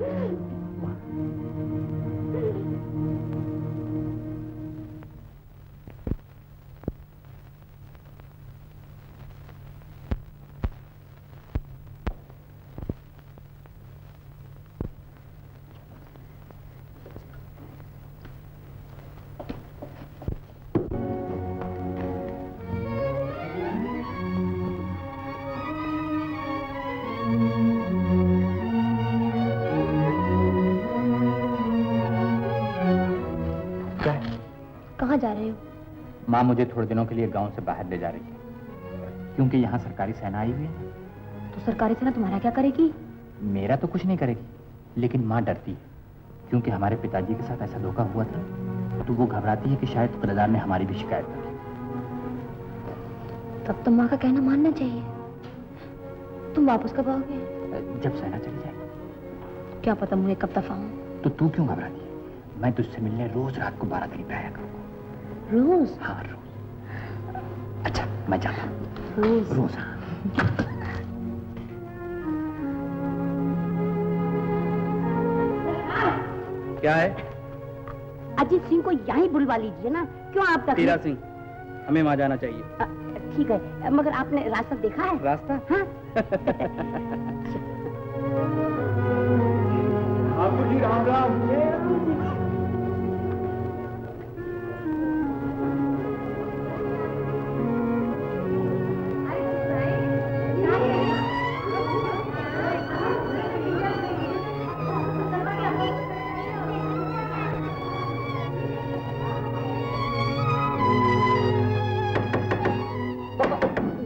कहाँ जा रहे हो? माँ मुझे थोड़े दिनों के लिए गांव से बाहर ले जा रही है, क्योंकि यहाँ सरकारी सेना आई हुई है। तो सरकारी सेना तुम्हारा क्या करेगी? मेरा तो कुछ नहीं करेगी, लेकिन माँ डरती है, क्योंकि हमारे पिताजी के साथ ऐसा धोखा हुआ था, तो वो घबराती है कि शायद किलेदार ने हमारी भी शिकायत कर दी। तब तो माँ का कहना मानना चाहिए। तुम वापस कब आओगे? जब सेना चली जाएगी। क्या पता मुझे कब दफा हूँ। तो तू क्यों घबराती है? मैं तुझसे मिलने रोज रात को 12 घड़ी पे आया करूँगा। रोज? हाँ रोज। अच्छा मैं जाता हूँ। रोज? रोज हाँ। क्या है? अजीत सिंह को यहीं बुलवा लीजिए ना, क्यों आप तक? हीरा सिंह, हमें वहां जाना चाहिए। ठीक है, मगर आपने रास्ता देखा है? रास्ता? हाँ। ठाकुर जी राम राम।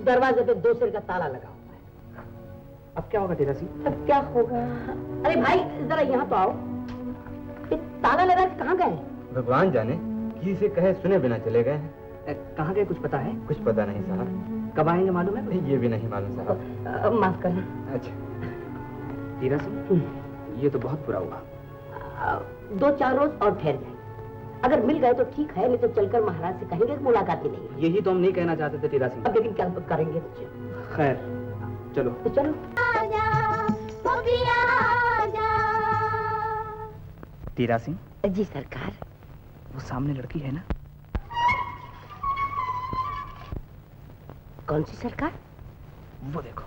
दरवाजे पे 2 सिर का ताला लगा हुआ है। अब क्या होगा तेरा सिंह? अब क्या होगा? अरे भाई जरा यहाँ तो आओ। ये ताला लगा के कहाँ गए? भगवान जाने, किसी कहे सुने बिना चले गए हैं। कहाँ गए कुछ पता है? कुछ पता नहीं साहब। कब आएंगे मालूम है? नहीं, ये भी नहीं मालूम साहब। माफ करना। अच्छा तेरा सिंह, ये तो बहुत बुरा हुआ। 2-4 रोज और ठहर जाए। अगर मिल गए तो ठीक है, नहीं तो चलकर महाराज से कहेंगे कि मुलाकात ही नहीं। यही तो हम नहीं कहना चाहते थे तेरा सिंह। अब लेकिन क्या करेंगे? खैर चलो। तो चलो। तेरा सिंह जी सरकार। वो सामने लड़की है ना? कौन सी सरकार? वो देखो।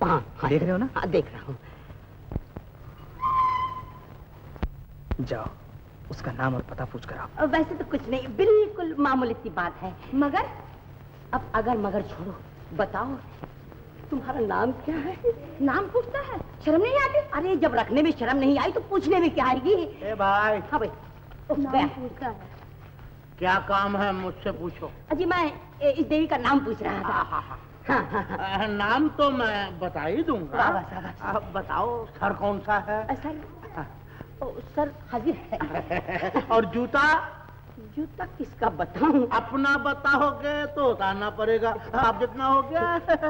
हाँ, देख रहे हो ना? हाँ, देख रहा हूँ। जाओ उसका नाम और पता पूछ कर आओ। वैसे तो कुछ नहीं, बिल्कुल मामूली सी बात है। मगर अब अगर मगर छोड़ो, बताओ तुम्हारा नाम क्या है? नाम पूछता है? शर्म नहीं आती? अरे जब रखने में शर्म नहीं आई तो पूछने में क्या आएगी? ए भाई। हाँ भाई। नाम पूछता है। क्या काम है मुझसे पूछो। अजी मैं इस देवी का नाम पूछ रहा था। हाँ। नाम तो मैं बता ही दूंगा। अब बताओ सर कौन सा है? सर हाजिर है। और जूता? जूता किसका बताऊं? अपना बताओगे तो बताना पड़ेगा। अब जितना हो गया।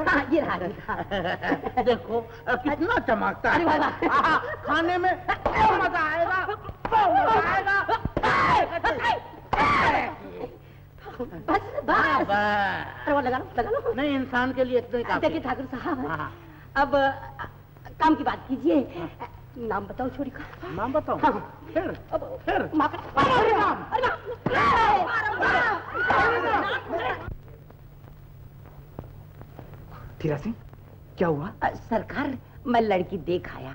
हाँ, ये रहा। देखो कितना चमकता है। खाने में मजा आएगा। बस बस। अरे वो लगा लो। नहीं, इंसान के लिए इतना ही काफी। देखिए ठाकुर साहब, अब काम की बात कीजिए। नाम बताओ छोरी का। नाम बताओ? हाँ। फिर तेरा सिंह क्या हुआ? सरकार मैं लड़की देख आया,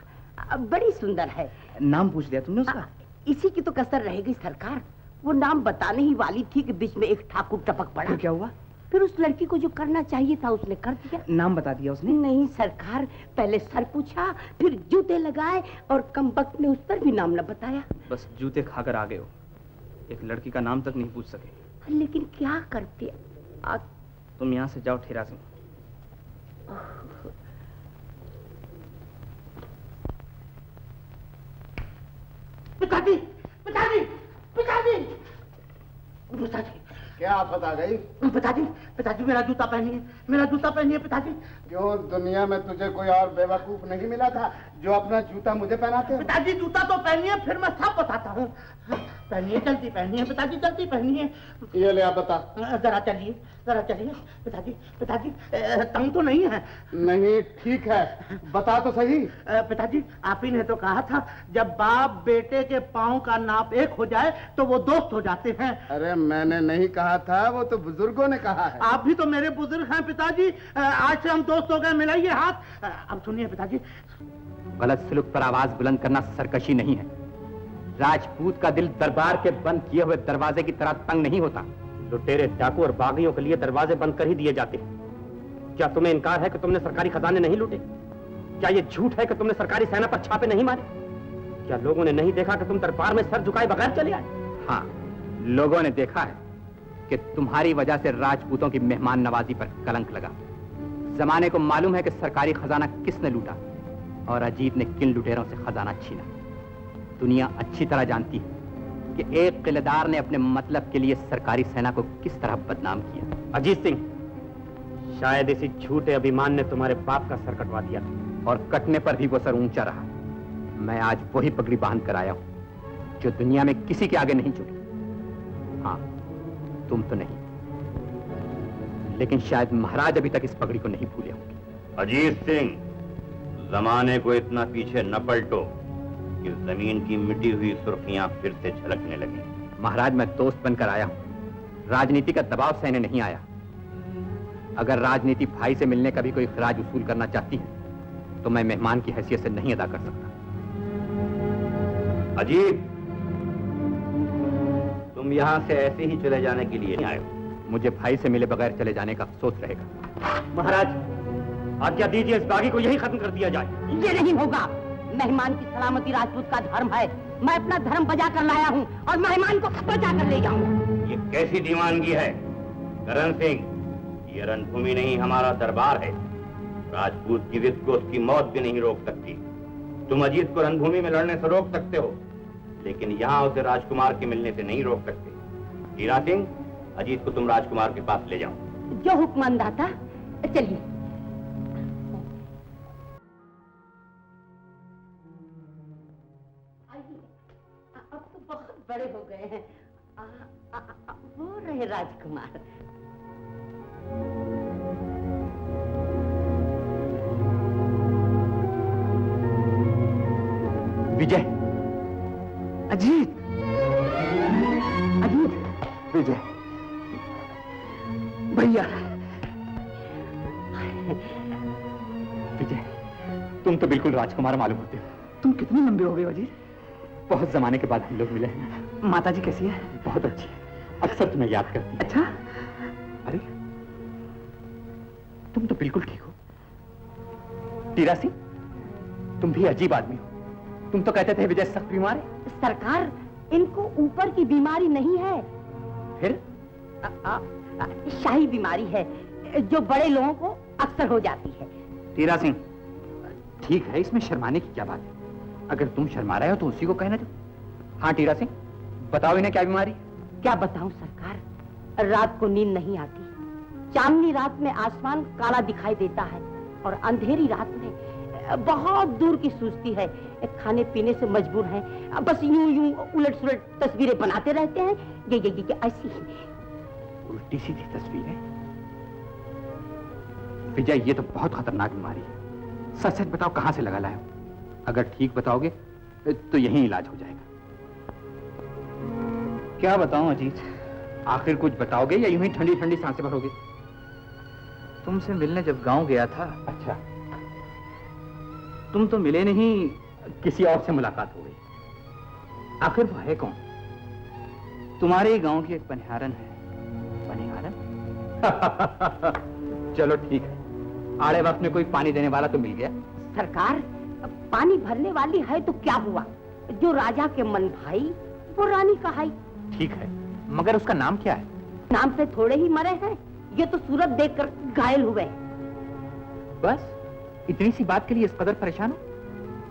बड़ी सुंदर है। नाम पूछ लिया तुमने उसका? इसी की तो कसर रहेगी सरकार। वो नाम बताने ही वाली थी कि बीच में एक ठाकुर टपक पड़ा। फिर क्या हुआ? फिर उस लड़की को जो करना चाहिए था उसने कर दिया। नाम बता दिया उसने? नहीं सरकार, पहले सर पूछा, फिर जूते लगाए और कमबख्त ने उस पर भी नाम न बताया। बस जूते खाकर आ गए हो, एक लड़की का नाम तक नहीं पूछ सके। लेकिन क्या करते? तुम यहाँ से जाओ ठेरा सिंह। पिताजी, पिताजी, पिताजी, पिताजी। क्या आफत आ गई? पिताजी मेरा जूता पहनिए, मेरा जूता पहनिए पिताजी। क्यों, दुनिया में तुझे कोई और बेवकूफ नहीं मिला था जो अपना जूता मुझे पहनाते? पिताजी जूता तो पहनिए, फिर मैं सब बताता हूँ। पहनिए, जल्दी पहनिए पिताजी, जल्दी पहनिए। ये ले आप बता। जरा चलिए पिताजी। पिताजी तंग तो नहीं है? नहीं, ठीक है, बता तो सही। पिताजी आप ही ने तो कहा था जब बाप बेटे के पाँव का नाप एक हो जाए तो वो दोस्त हो जाते हैं। अरे मैंने नहीं कहा था, वो तो बुजुर्गों ने कहा है। आप भी तो मेरे बुजुर्ग हैं पिताजी, आज से हम दोस्त हो गए, मिलाइए हाथ। अब सुनिए पिताजी। गलत सलूक पर आवाज बुलंद करना सरकशी नहीं है। राजपूत का दिल दरबार के बंद किए हुए दरवाजे की तरह तंग नहीं होता। लुटेरे, डाकू और बागियों के लिए दरवाजे बंद कर ही दिए जाते हैं। क्या तुम्हें इनकार है कि तुमने सरकारी खजाने नहीं लूटे? क्या ये झूठ है कि तुमने सरकारी सेना पर छापे नहीं मारे? क्या लोगों ने नहीं देखा कि तुम दरबार में सर झुकाए बगैर चले आए? हाँ, लोगों ने देखा है कि तुम्हारी वजह से राजपूतों की मेहमान नवाजी पर कलंक लगा। जमाने को मालूम है कि सरकारी खजाना किसने लूटा और अजीत ने किन लुटेरों से खजाना छीना। दुनिया अच्छी तरह जानती है कि एक किलेदार ने अपने मतलब के लिए सरकारी सेना को किस तरह बदनाम किया। अजीत सिंह, शायद इसी झूठे अभिमान ने तुम्हारे बाप का सर कटवा दिया था। और कटने पर भी वो सर ऊंचा रहा। मैं आज वही पगड़ी बांध कर आया हूं जो दुनिया में किसी के आगे नहीं झुकी। हाँ, तुम तो नहीं, लेकिन शायद महाराज अभी तक इस पगड़ी को नहीं भूले होंगे। अजीत सिंह, जमाने को इतना पीछे न पलटो कि जमीन की मिटी हुई सुर्खियां फिर से झलकने लगी। महाराज, मैं दोस्त बनकर आया हूं, राजनीति का दबाव सहने नहीं आया। अगर राजनीति भाई से मिलने का भी कोई खराज वसूल करना चाहती है तो मैं मेहमान की हैसियत से नहीं अदा कर सकता। अजीत, तुम यहाँ से ऐसे ही चले जाने के लिए नहीं आए हो। मुझे भाई से मिले बगैर चले जाने का अफसोस रहेगा। महाराज, आज्ञा दीजिए इस बागी को यही खत्म कर दिया जाए। ये नहीं होगा। मेहमान की सलामती राजपूत का धर्म है। मैं अपना धर्म बजा कर लाया हूँ और मेहमान को बचा कर ले जाऊंगा। ये कैसी दीवानगी है करण सिंह? ये रणभूमि नहीं, हमारा दरबार है। राजपूत की जिद को उसकी मौत भी नहीं रोक सकती। तुम अजीत को रणभूमि में लड़ने से रोक सकते हो, लेकिन यहाँ उसे राजकुमार के मिलने से नहीं रोक सकते। हीरा सिंह, अजीत को तुम राजकुमार के पास ले जाओ। जो हुक्म अंदाता, चलिए। अब तो बहुत बड़े हो गए हैं। वो रहे राजकुमार। विजय, अजीत, अजीत, विजय, भैया। विजय, तुम तो बिल्कुल राजकुमार मालूम होते हो। तुम कितने लंबे हो गए अजीत? बहुत जमाने के बाद हम लोग मिले हैं। माताजी कैसी है? बहुत अच्छी, अक्सर तुम्हें याद करती है। अच्छा, अरे तुम तो बिल्कुल ठीक हो। हीरा सिंह, तुम भी अजीब आदमी हो। तुम तो कहते थे विजय सख्त बीमार है। सरकार, इनको ऊपर की बीमारी नहीं है। फिर? शाही बीमारी है जो बड़े लोगों को अक्सर हो जाती है। हीरा सिंह, ठीक है, इसमें शर्माने की क्या बात है? अगर तुम शर्मा रहे हो तो उसी को कहना दो। हाँ हीरा सिंह, बताओ इन्हें क्या बीमारी? क्या बताऊं सरकार, रात को नींद नहीं आती। चांदनी रात में आसमान काला दिखाई देता है और अंधेरी रात में बहुत दूर की सूझती है। खाने पीने से मजबूर हैं, बस यूं यूं उलट सुलट तस्वीरें बनाते रहते हैं। ये ऐसी उल्टी सीधी तस्वीरें? विजय, ये तो बहुत खतरनाक बीमारी है। सच सच बताओ, कहां से लगा लाए हो? अगर ठीक बताओगे तो यहीं इलाज हो जाएगा। क्या बताऊं अजीत? आखिर कुछ बताओगे या यूं ही ठंडी ठंडी सांसें भरोगे? तुमसे मिलने जब गांव गया था। अच्छा, तुम तो मिले नहीं, किसी और से मुलाकात हो गई। आखिर वो है कौन? तुम्हारे ही गांव की एक पनिहारन है। पनिहारन? चलो ठीक है, आड़े वक्त में कोई पानी देने वाला तो मिल गया। सरकार, पानी भरने वाली है तो क्या हुआ? जो राजा के मन भाई वो रानी कहाई। ठीक है, मगर उसका नाम क्या है? नाम से थोड़े ही मरे हैं, ये तो सूरत देखकर घायल हुए। बस इतनी सी बात के लिए इस कदर परेशान हो?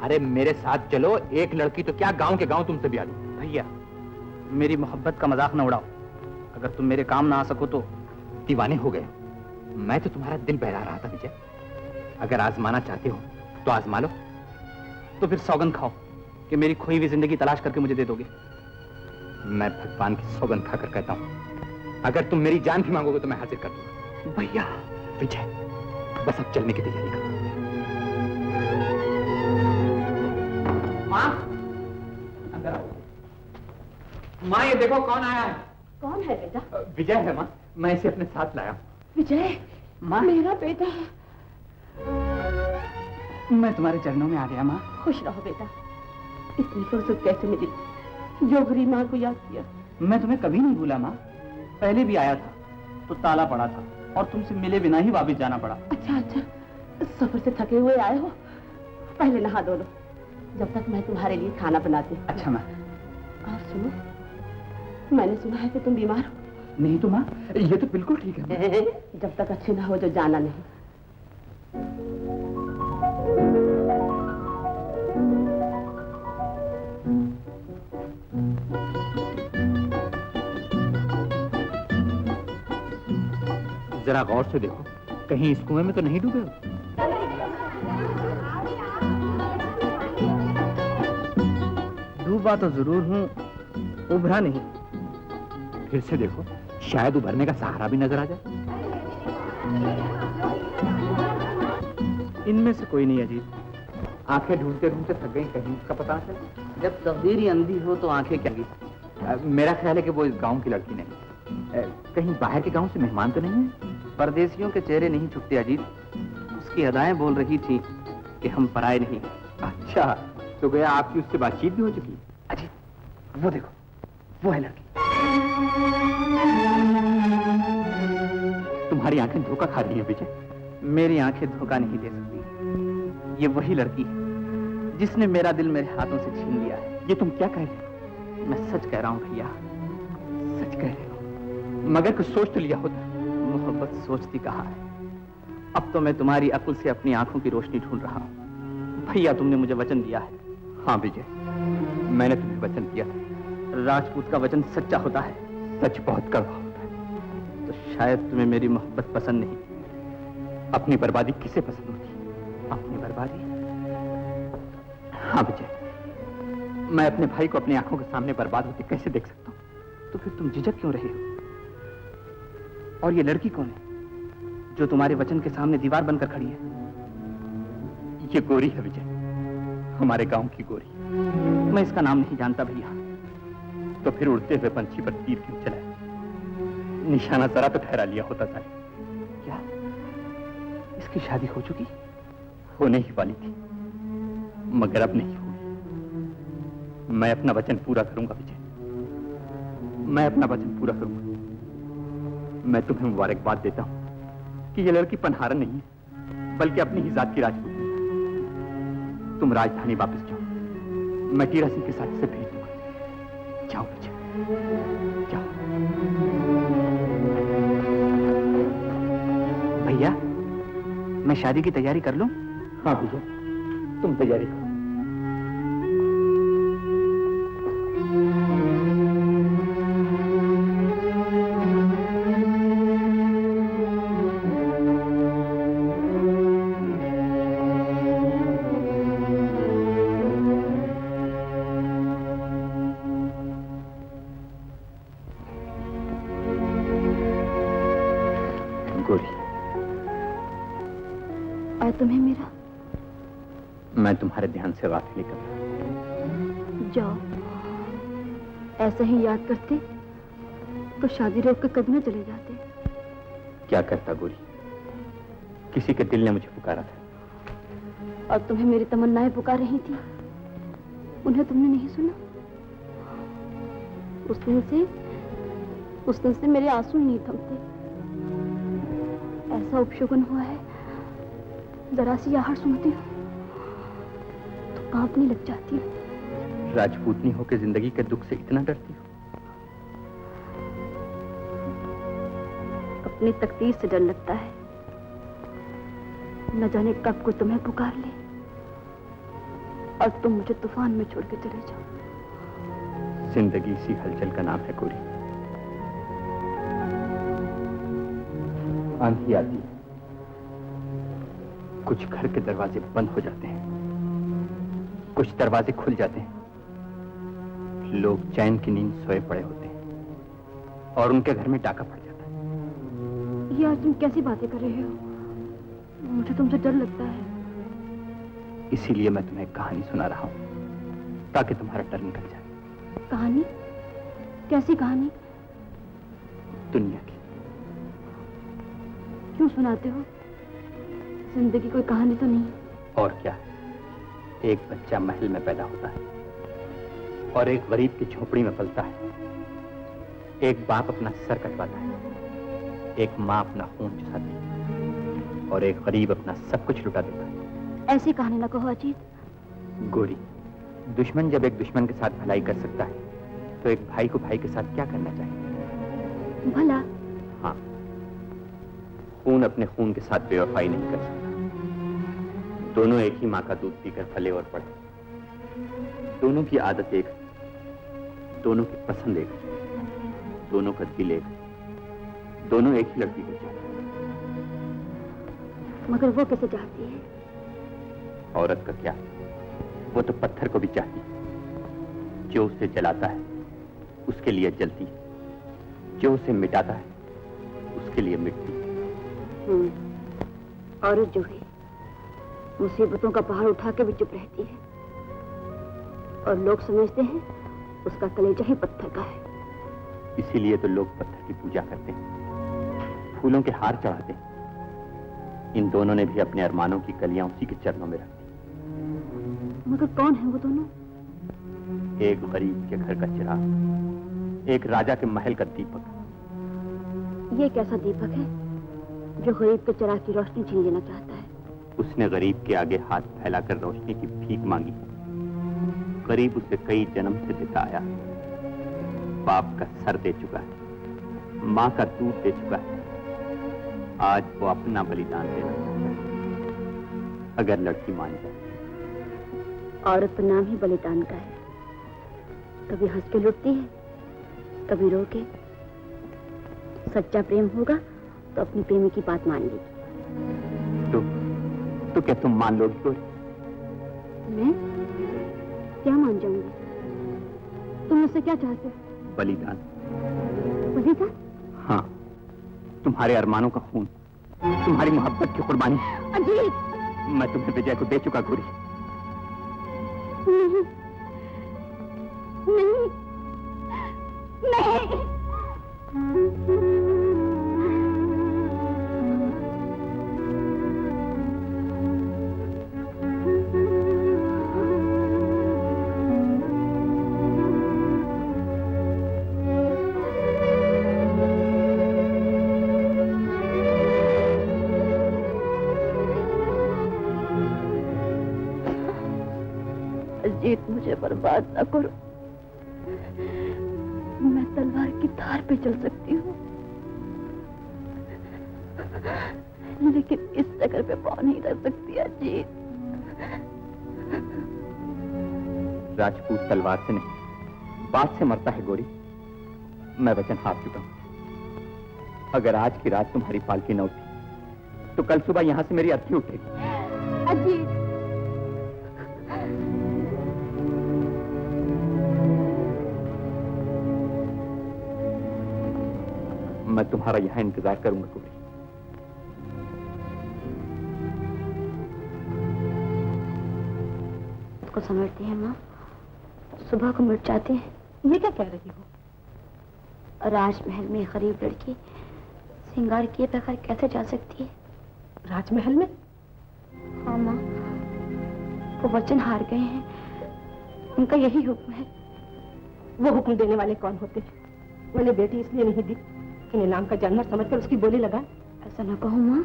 अरे मेरे साथ चलो, एक लड़की तो क्या गांव के गांव तुमसे भी आ लूं। भैया, मेरी मोहब्बत का मजाक न उड़ाओ। अगर तुम मेरे काम ना आ सको तो। दीवाने हो गए? मैं तो तुम्हारा दिल बहला रहा था विजय। अगर आजमाना चाहते हो तो आजमा लो। तो फिर सौगंध खाओ कि मेरी खोई हुई जिंदगी तलाश करके मुझे दे दोगे। मैं भगवान की सौगंध खाकर कहता हूं, अगर तुम मेरी जान भी मांगोगे तो मैं हाजिर कर दूंगा। भैया। विजय, बस अब चलने की तैयारी करो। माँ, अंदर आओ। माँ, ये देखो कौन आया है। कौन है बेटा? विजय है माँ, मैं इसे अपने साथ लाया। विजय, माँ, मेरा बेटा। मैं तुम्हारे चरणों में आ गया माँ। खुश रहो बेटा। इतनी फुर्सत कैसे मिली जो गरीब माँ को याद किया? मैं तुम्हें कभी नहीं भूला माँ। पहले भी आया था तो ताला पड़ा था और तुमसे मिले बिना ही वापस जाना पड़ा। अच्छा अच्छा, सफर से थके हुए आए हो, पहले नहा धो लो, जब तक मैं तुम्हारे लिए खाना बनाती हूँ। अच्छा माँ। और सुनो, मैंने सुना है कि तुम बीमार हो। नहीं तो माँ, ये तो बिल्कुल ठीक है। जब तक अच्छे ना हो जो जाना नहीं। जरा गौर से देखो, कहीं इस कुएं में तो नहीं डूबे हो? डूबा तो जरूर हूँ, उभरा नहीं। फिर से देखो, शायद उभरने का सहारा भी नजर आ जाए। इनमें से कोई नहीं अजीत। आंखें ढूंढते ढूंढते थक गई, कहीं उसका पता न चला। जब तकदीर ही अंधी हो तो आंखें क्या गी? मेरा ख्याल है कि वो इस गांव की लड़की नहीं। कहीं बाहर के गांव से मेहमान तो नहीं है? परदेशियों के चेहरे नहीं छुपते अजीत। उसकी अदाएं बोल रही थी कि हम पराए नहीं। अच्छा, तो गया आपकी उससे बातचीत भी हो चुकी? अजीत, वो देखो, वो है लड़की। तुम्हारी आंखें धोखा खा रही हैं विजय। मेरी आंखें धोखा नहीं दे सकती। ये वही लड़की है जिसने मेरा दिल मेरे हाथों से छीन लिया है। ये तुम क्या कह रहे हो? मैं सच कह रहा हूँ भैया, सच कह रहे हो? मगर कुछ सोच तो लिया होता। मोहब्बत सोचती कहाँ है। अब तो मैं तुम्हारी अक्ल से अपनी आंखों की रोशनी ढूंढ रहा हूँ। भैया, तुमने मुझे वचन दिया है। हाँ विजय, मैंने तुम्हें वचन दिया था। राजपूत का वचन सच्चा होता है। सच बहुत कड़वा होता है। तो शायद तुम्हें मेरी मोहब्बत पसंद नहीं। अपनी बर्बादी किसे पसंद होती? अपनी बर्बादी? हाँ विजय, मैं अपने भाई को अपनी आंखों के सामने बर्बाद होते कैसे देख सकता हूँ? तो फिर तुम झिझक क्यों रहे हो? और ये लड़की कौन है जो तुम्हारे वचन के सामने दीवार बनकर खड़ी है? ये गोरी है विजय, हमारे गांव की गोरी। मैं इसका नाम नहीं जानता भैया। तो फिर उड़ते हुए पंछी पर तीर क्यों चलाया? निशाना जरा तो ठहरा लिया होता था। क्या इसकी शादी हो चुकी? होने ही वाली थी, मगर अब नहीं हुई। मैं अपना वचन पूरा करूंगा विजय, मैं अपना वचन पूरा करूंगा। मैं तुम्हें मुबारकबाद देता हूं कि ये लड़की पनहारन नहीं है, बल्कि अपनी ही जात की राजपूत है। तुम राजधानी वापस जाओ, मैं टीरा सिंह के साथ इसे भेज दूंगा। जाओ विजय, जाओ। भैया, मैं शादी की तैयारी कर लूं? हाँ विजय, तुम तैयारी करो। तुम्हें मेरा? मैं तुम्हारे ध्यान से गाफिली कर रहा। जाओ, ऐसा ही याद करते तो शादी रोक के कभी न चले जाते। क्या करता गोरी, किसी के दिल ने मुझे पुकारा था। और तुम्हें मेरी तमन्नाएं पुकार रही थी, उन्हें तुमने नहीं सुना? उस दिन से मेरे आंसू ही नहीं थमते। ऐसा उपशुगन हुआ है, जरा सी आहट सुनती हूँ तो कांपने लग जाती हूँ। राजपूतनी होकर जिंदगी के दुख से इतना डरती हो? अपनी तकदीर से डर लगता है, न जाने कब को तुम्हें पुकार ले और तुम मुझे तूफान में छोड़ के चले जाओ। जिंदगी इसी हलचल का नाम है गोरी। आंधी आती है, कुछ घर के दरवाजे बंद हो जाते हैं, कुछ दरवाजे खुल जाते हैं। लोग चैन की नींद सोए पड़े होते हैं और उनके घर में डाका पड़ जाता है। ये आज तुम कैसी बातें कर रहे हो? मुझे तुमसे डर लगता है। इसीलिए मैं तुम्हें कहानी सुना रहा हूं, ताकि तुम्हारा डर निकल जाए। कहानी? कैसी कहानी? दुनिया की। क्यों सुनाते हो? जिंदगी कोई कहानी तो नहीं? और क्या, एक बच्चा महल में पैदा होता है और एक गरीब की झोपड़ी में पलता है। एक बाप अपना सर कटवाता है, एक माँ अपना खून चुसाती है और एक गरीब अपना सब कुछ लुटा देता है। ऐसी कहानी ना कहो अजीत। गोरी, दुश्मन जब एक दुश्मन के साथ भलाई कर सकता है तो एक भाई को भाई के साथ क्या करना चाहिए? भला? हाँ, खून अपने खून के साथ बेवफाई नहीं कर सकता। दोनों एक ही माँ का दूध पीकर फले और पड़े, दोनों की आदत एक, दोनों की पसंद एक, दोनों का दिल एक, दोनों एक ही लड़की को चाहते। मगर वो कैसे चाहती है? औरत का क्या, वो तो पत्थर को भी चाहती है। जो उसे जलाता है उसके लिए जलती है, जो उसे मिटाता है उसके लिए मिटती है। औरत जो है मुसीबतों का पहाड़ उठा के भी चुप रहती है और लोग समझते हैं उसका कलेजा ही पत्थर का है। इसीलिए तो लोग पत्थर की पूजा करते हैं, फूलों के हार चढ़ाते, इन दोनों ने भी अपने अरमानों की कलियां उसी के चरणों में रख दी। मगर कौन है वो दोनों? एक गरीब के घर का चिराग, एक राजा के महल का दीपक। ये कैसा दीपक है जो गरीब के चिराग की रोशनी छीन लेना चाहता है? उसने गरीब के आगे हाथ फैलाकर रोशनी की भीख मांगी। गरीब उसे कई जन्म से देता आया, बाप का सर दे चुका है, माँ का दूध दे चुका है, आज वो अपना बलिदान देना चाहता है। अगर लड़की मान जाए। औरत का नाम ही बलिदान का है। कभी हंस के लुटती है, कभी रो के। सच्चा प्रेम होगा तो अपनी प्रेमी की बात मान लेगी। तो क्या तुम मान लोगी गोरी? मैं क्या मान जाऊंगी? तुम मुझसे क्या चाहते हो? बलिदान। बलिदान? हाँ, तुम्हारे अरमानों का खून, तुम्हारी मोहब्बत की कुर्बानी। अजीत! मैं तुम्हें विजय को दे चुका गोरी। नहीं, नहीं, नहीं। अजीत, मुझे बर्बाद न करो। मैं तलवार की धार पे चल सकती हूँ, लेकिन इस जगह पे पाँव नहीं रख सकती अजीत। राजपूत तलवार से नहीं, बात से मरता है गोरी। मैं वचन हाथ चुका हूं। अगर आज की रात तुम्हारी पालकी न उठी तो कल सुबह यहां से मेरी अर्थी उठेगी। अजीत! मैं तुम्हारा यहां इंतजार करूंगा गोरी। को समझती है माँ, सुबह को मिट जाते हैं। ये क्या कह रही हो? राजमहल में गरीब लड़की श्रृंगार किए बगैर कैसे जा सकती है? राजमहल में? हाँ माँ, वो वचन हार गए हैं, उनका यही हुक्म है। वो हुक्म देने वाले कौन होते हैं? मैंने बेटी इसलिए नहीं दी कि नीलाम का जानवर समझकर उसकी बोली लगाए। ऐसा ना कहो माँ,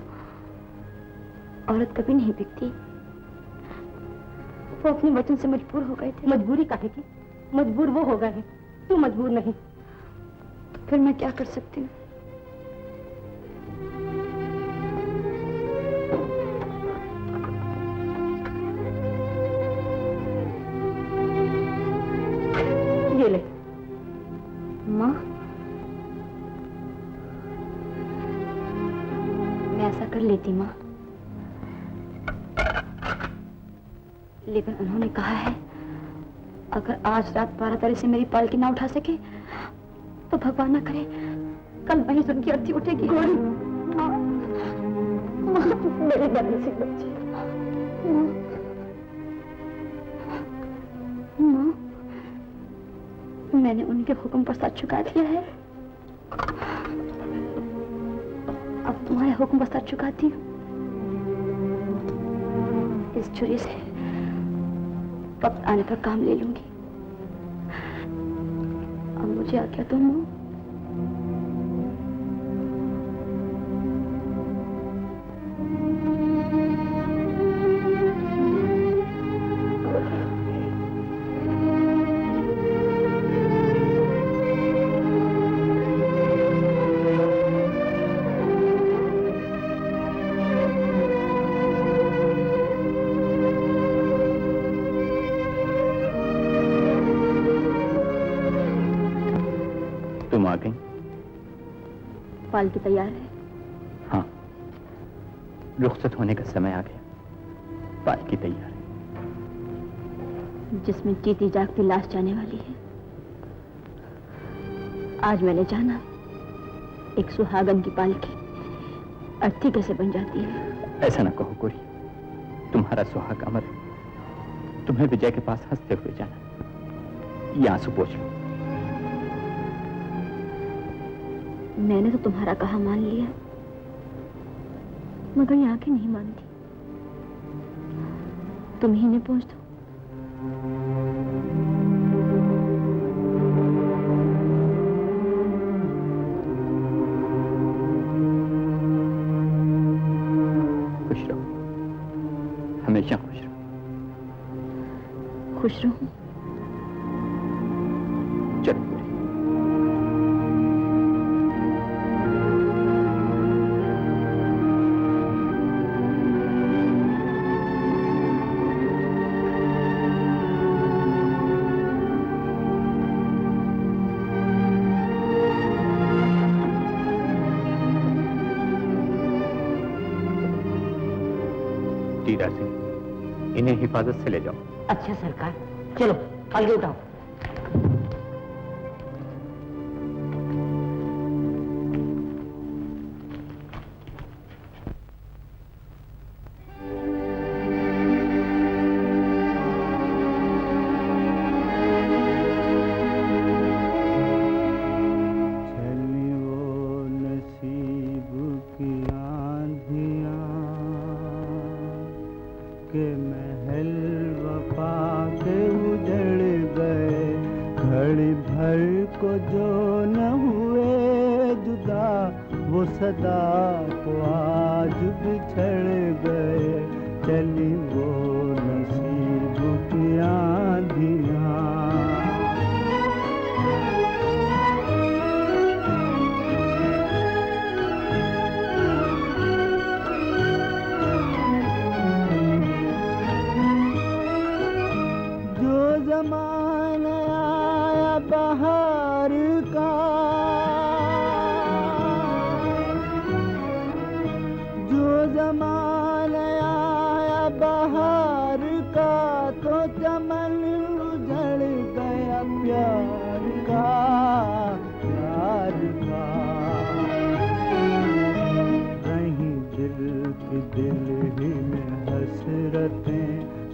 औरत कभी नहीं बिकती। वो अपने वचन से मजबूर हो गए थे। मजबूरी काहे की? मजबूर वो हो गए हैं, तू मजबूर नहीं। तो फिर मैं क्या कर सकती हूँ? ये ले। माँ, मैं ऐसा कर लेती माँ, लेकिन उन्होंने कहा है अगर आज रात 12 से मेरी पालकी ना उठा सके तो भगवान ना करे कल वहीं से उनकी अर्थी उठेगी। मेरे बड़े से बच्चे। माँ, मैंने उनके हुक्म पर सर झुका दिया है, अब तुम्हारे हुक्म पर सर झुकाती हूँ। इस छुरी से वक्त आने पर काम ले लूंगी। अब मुझे आज्ञा दो माँ। तुम आ गई? पालकी तैयार है? हाँ, रुखसत होने का समय आ गया। पालकी तैयार है। जिसमें जीती जागती लाश जाने वाली है। आज मैंने जाना एक सुहागन की पालकी अर्थी कैसे बन जाती है। ऐसा ना कहो गोरी, तुम्हारा सुहाग अमर है। तुम्हें विजय के पास हंसते हुए जाना। ये आंसू पोंछ लो। मैंने तो तुम्हारा कहा मान लिया, मगर ये आंखें नहीं मानती। तुम ही इन्हें पहुंच दो। खुश रहो, हमेशा खुश रहो। खुश रहूं? चलो टीरा सिंह, इन्हें हिफाजत से ले जाओ। अच्छा सरकार, चलो अलगे उठाओ। के महल वफा के उजड़ गए, घड़ी भर को जो न हुए जुदा, वो सदा को आज बिछड़ गए। चली वो नसीब की आंधियां। ज़माना आया बहार का, जो ज़माना आया बहार का, तो चमन उजड़ गया प्यार का, प्यार का। कहीं दिल की दिल ही में हसरतें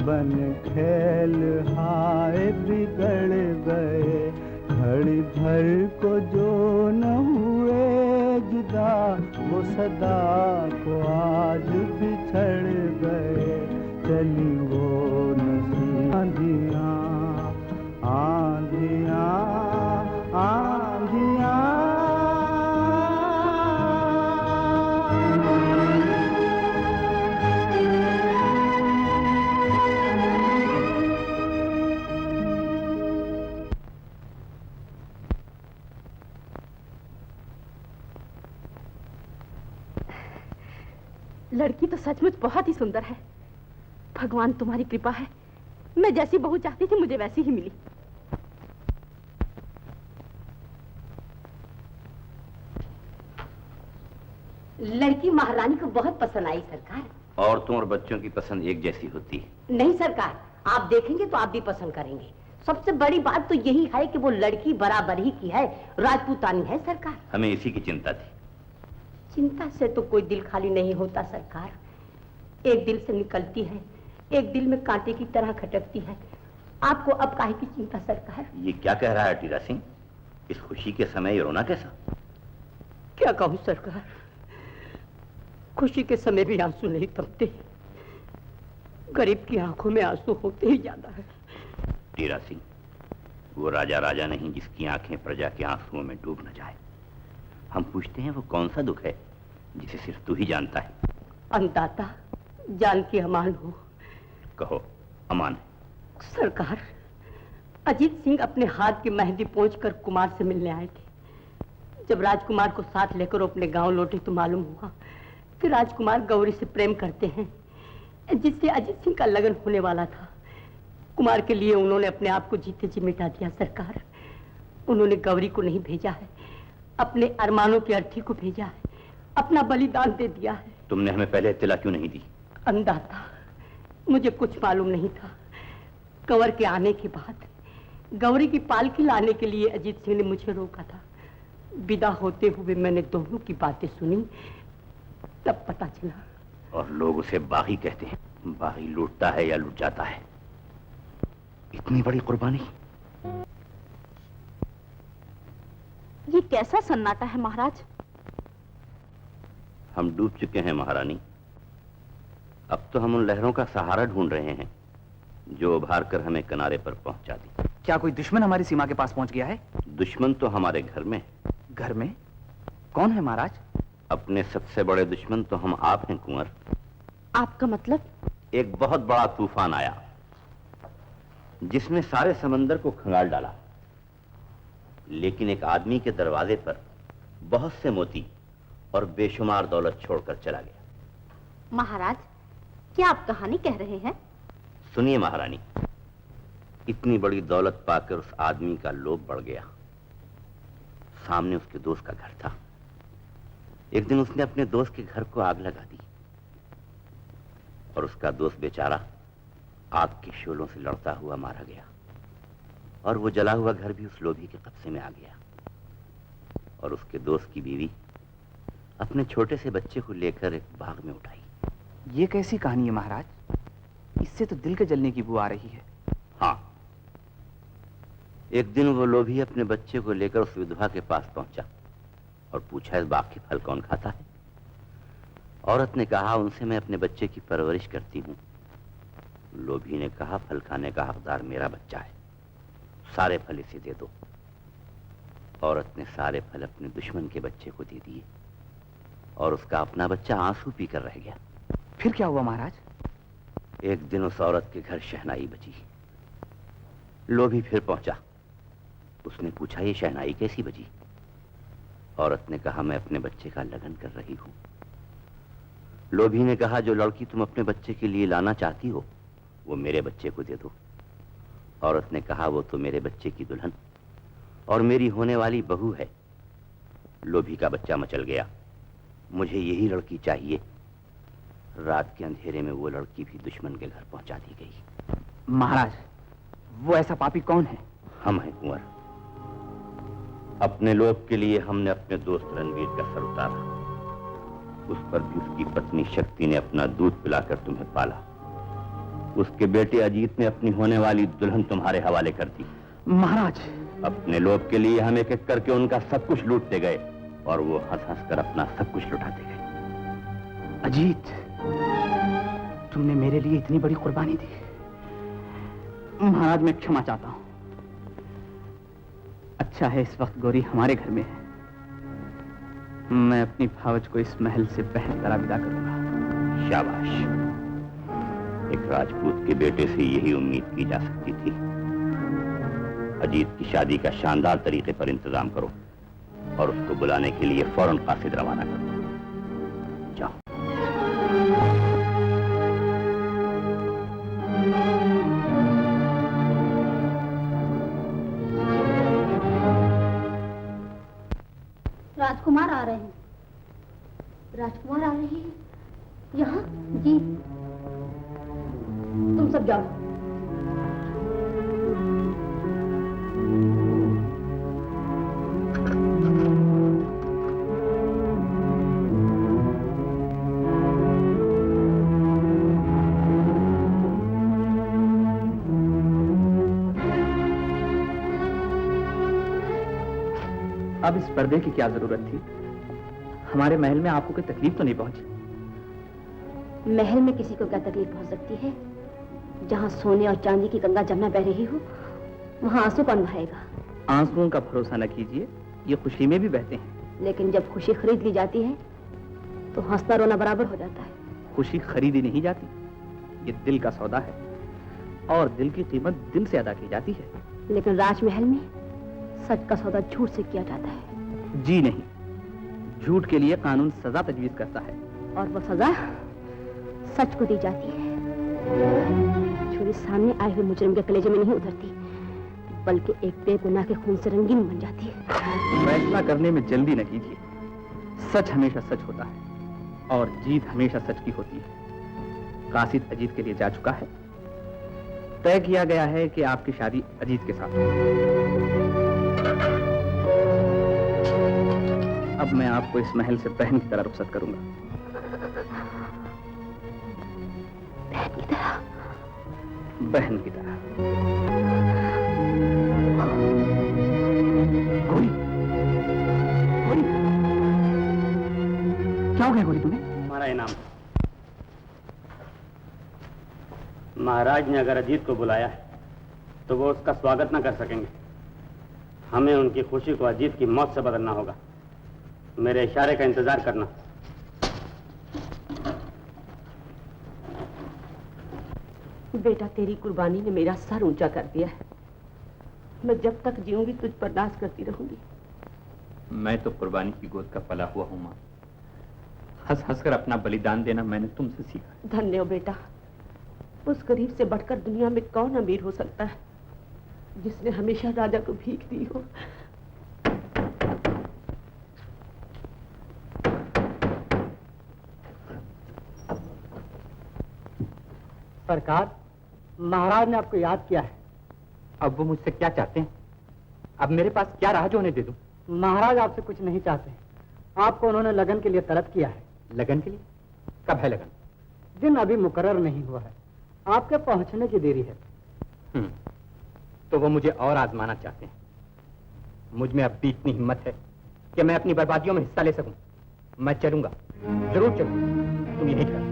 बन खेल हाय बिगड़ गए। घड़ी भर को जो न हुए जुदा, वो सदा को आज बिछड़ गए। चली वो नसीब आंधियां, आंधियां, आंधियां। लड़की तो सचमुच बहुत ही सुंदर है। भगवान तुम्हारी कृपा है, मैं जैसी बहू चाहती थी मुझे वैसी ही मिली। लड़की महारानी को बहुत पसंद आई सरकार। औरतों और बच्चों की पसंद एक जैसी होती है। नहीं सरकार, आप देखेंगे तो आप भी पसंद करेंगे। सबसे बड़ी बात तो यही है कि वो लड़की बराबर ही की है, राजपूतानी है सरकार। हमें इसी की चिंता थी। चिंता से तो कोई दिल खाली नहीं होता सरकार। एक दिल से निकलती है, एक दिल में कांटे की तरह खटकती है। आपको अब काहे की चिंता सरकार? ये क्या कह रहा है टीरा सिंह? इस खुशी के समय रोना कैसा? क्या कहूं सरकार, खुशी के समय भी आंसू नहीं थमते। गरीब की आंखों में आंसू होते ही ज्यादा है। टीरा सिंह, वो राजा राजा नहीं जिसकी आंखें प्रजा के आंसुओं में डूब न जाए। हम पूछते हैं वो कौन सा दुख है जिसे सिर्फ तू ही जानता है? अन्नदाता, जान की अमान हो। कहो, अमान है। सरकार, अजीत सिंह अपने हाथ की मेहंदी पहुंचकर कुमार से मिलने आए थे। जब राजकुमार को साथ लेकर वो अपने गांव लौटे तो मालूम हुआ कि राजकुमार गौरी से प्रेम करते हैं, जिससे अजीत सिंह का लगन होने वाला था। कुमार के लिए उन्होंने अपने आप को जीते जी मिटा दिया सरकार। उन्होंने गौरी को नहीं भेजा है, अपने अरमानों की अर्थी को भेजा है, अपना बलिदान दे दिया है। तुमने हमें पहले इत्तला क्यों नहीं दी? अन्नदाता, मुझे कुछ मालूम नहीं था। कंवर के आने के बाद गौरी की पालकी लाने के लिए अजीत सिंह ने मुझे रोका था। विदा होते हुए मैंने दोनों की बातें सुनी, तब पता चला। और लोग उसे बागी कहते हैं। बागी लूटता है या लूट जाता है? इतनी बड़ी कुर्बानी। ये कैसा सन्नाटा है महाराज? हम डूब चुके हैं महारानी। अब तो हम उन लहरों का सहारा ढूंढ रहे हैं जो उभार कर हमें किनारे पर पहुंचा दी। क्या कोई दुश्मन हमारी सीमा के पास पहुंच गया है? दुश्मन तो हमारे घर में। घर में? कौन है महाराज? अपने सबसे बड़े दुश्मन तो हम आप हैं कुंवर। आपका मतलब? एक बहुत बड़ा तूफान आया जिसने सारे समंदर को खंगाल डाला, लेकिन एक आदमी के दरवाजे पर बहुत से मोती और बेशुमार दौलत छोड़कर चला गया। महाराज, क्या आप कहानी कह रहे हैं? सुनिए महारानी, इतनी बड़ी दौलत पाकर उस आदमी का लोभ बढ़ गया। सामने उसके दोस्त का घर था। एक दिन उसने अपने दोस्त के घर को आग लगा दी और उसका दोस्त बेचारा आग के शोलों से लड़ता हुआ मारा गया और वो जला हुआ घर भी उस लोभी के कब्जे में आ गया। और उसके दोस्त की बीवी अपने छोटे से बच्चे को लेकर एक बाग में उठाई। ये कैसी कहानी है महाराज? इससे तो दिल के जलने की बू आ रही है। हाँ, एक दिन वो लोभी अपने बच्चे को लेकर उस विधवा के पास पहुंचा और पूछा, इस बाग के फल कौन खाता है? औरत ने कहा, उनसे मैं अपने बच्चे की परवरिश करती हूं। लोभी ने कहा, फल खाने का हकदार मेरा बच्चा है, सारे फल इसे दे दो। औरत ने सारे फल अपने दुश्मन के बच्चे को दे दिए और उसका अपना बच्चा आंसू पीकर रह गया। फिर क्या हुआ महाराज? एक दिन उस औरत के घर शहनाई बजी। लोभी फिर पहुंचा। उसने पूछा, ये शहनाई कैसी बजी? औरत ने कहा, मैं अपने बच्चे का लगन कर रही हूं। लोभी ने कहा, जो लड़की तुम अपने बच्चे के लिए लाना चाहती हो वो मेरे बच्चे को दे दो। औरत ने कहा, वो तो मेरे बच्चे की दुल्हन और मेरी होने वाली बहू है। लोभी का बच्चा मचल गया, मुझे यही लड़की चाहिए। रात के अंधेरे में वो लड़की भी दुश्मन के घर पहुंचा दी गई। महाराज, वो ऐसा पापी कौन है? हम हैं कुंवर। अपने लोभ के लिए हमने अपने दोस्त रणवीर का सर उतारा। उस पर भी उसकी पत्नी शक्ति ने अपना दूध पिलाकर तुम्हें पाला। उसके बेटे अजीत ने अपनी होने वाली दुल्हन तुम्हारे हवाले कर दी। महाराज, अपने लोभ के लिए हम एक एक करके उनका सब कुछ लूटते गए और वो हंस हंस कर अपना सब कुछ लुटाते गए। अजीत, तुमने मेरे लिए इतनी बड़ी कुर्बानी दी। महाराज, मैं क्षमा चाहता हूं। अच्छा है इस वक्त गौरी हमारे घर में है। मैं अपनी भावज को इस महल से पहन कर विदा करूंगा। शाबाश, एक राजपूत के बेटे से यही उम्मीद की जा सकती थी। अजीत की शादी का शानदार तरीके पर इंतजाम करो और उसको बुलाने के लिए फौरन कासिद रवाना करो। जाओ। राजकुमार आ रहे हैं। राजकुमार आ रहे हैं यहाँ? जी। तुम सब जाओ। अब इस पर्दे की क्या जरूरत थी? हमारे महल में आपको कोई तकलीफ तो नहीं पहुंची? महल में किसी को क्या तकलीफ पहुंच सकती है? जहां सोने और चांदी की गंगा जमुना बह रही हो, वहां आंसू कौन बहाएगा? आंसुओं का भरोसा न कीजिए, ये खुशी में भी बहते हैं। लेकिन जब खुशी खरीद ली जाती है तो हंसना रोना बराबर हो जाता है। खुशी खरीदी नहीं जाती, ये दिल का सौदा है और दिल की कीमत दिल से अदा की जाती है। लेकिन राजमहल में सच का सौदा झूठ से किया जाता है। जी नहीं, झूठ के लिए कानून सजा तजवीज करता है और वो सजा सच को दी जाती है। छुरी सामने आए हुए मुजरिम के कलेजे में नहीं उतरती, बल्कि एक बेगुनाह के खून से रंगीन बन जाती है। फैसला करने में जल्दी न कीजिए। सच हमेशा सच होता है और जीत हमेशा सच की होती है। कासिद अजीत के लिए जा चुका है। तय किया गया है कि आपकी शादी अजीत के साथ होगी। अब मैं आपको इस महल से बहन की तरह रुखसत करूंगा। बहन की तरह? बहन की तरह। गौरी, गौरी, क्या हो गया गौरी तुम्हें? हमारा इनाम। महाराज ने अगर अजीत को बुलाया है तो वो उसका स्वागत न कर सकेंगे। हमें उनकी खुशी को अजीत की मौत से बदलना होगा। मेरे इशारे का इंतजार करना। बेटा, तेरी कुर्बानी ने मेरा सर ऊंचा कर दिया है। मैं जब तक जीऊंगी तुझ पर नाज करती रहूंगी। मैं तो कुर्बानी की गोद का पला हुआ हूं मां। हंस हंस कर अपना बलिदान देना मैंने तुमसे सीखा। धन्य हो बेटा। उस गरीब से बढ़कर दुनिया में कौन अमीर हो सकता है जिसने हमेशा राजा को भीख दी हो। सरकार, महाराज ने आपको याद किया है। अब वो मुझसे क्या चाहते हैं? अब मेरे पास क्या रहा जो उन्हें दे दूं? महाराज आपसे कुछ नहीं चाहते। आपको उन्होंने लगन के लिए तलब किया है। लगन के लिए? कब है लगन? दिन अभी मुकर्रर नहीं हुआ है। आपके पहुंचने की देरी है। तो वो मुझे और आजमाना चाहते हैं। मुझ में अब भी इतनी हिम्मत है कि मैं अपनी बर्बादियों में हिस्सा ले सकूं। मैं चलूंगा, जरूर चलूंगा। तुम यही कर।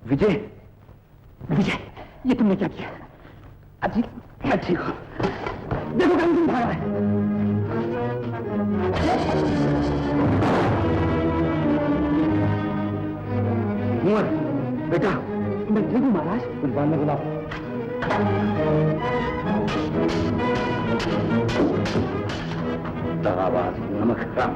विजय, विजय, ये तुमने क्या किया? अजीत, अजीत, देखो कहीं तुम भागा है। कुंवर, बेटा, मैं ठीक हूँ महाराज। कुछ बाद में बुलाओ। दगाबाज, नमक हराम।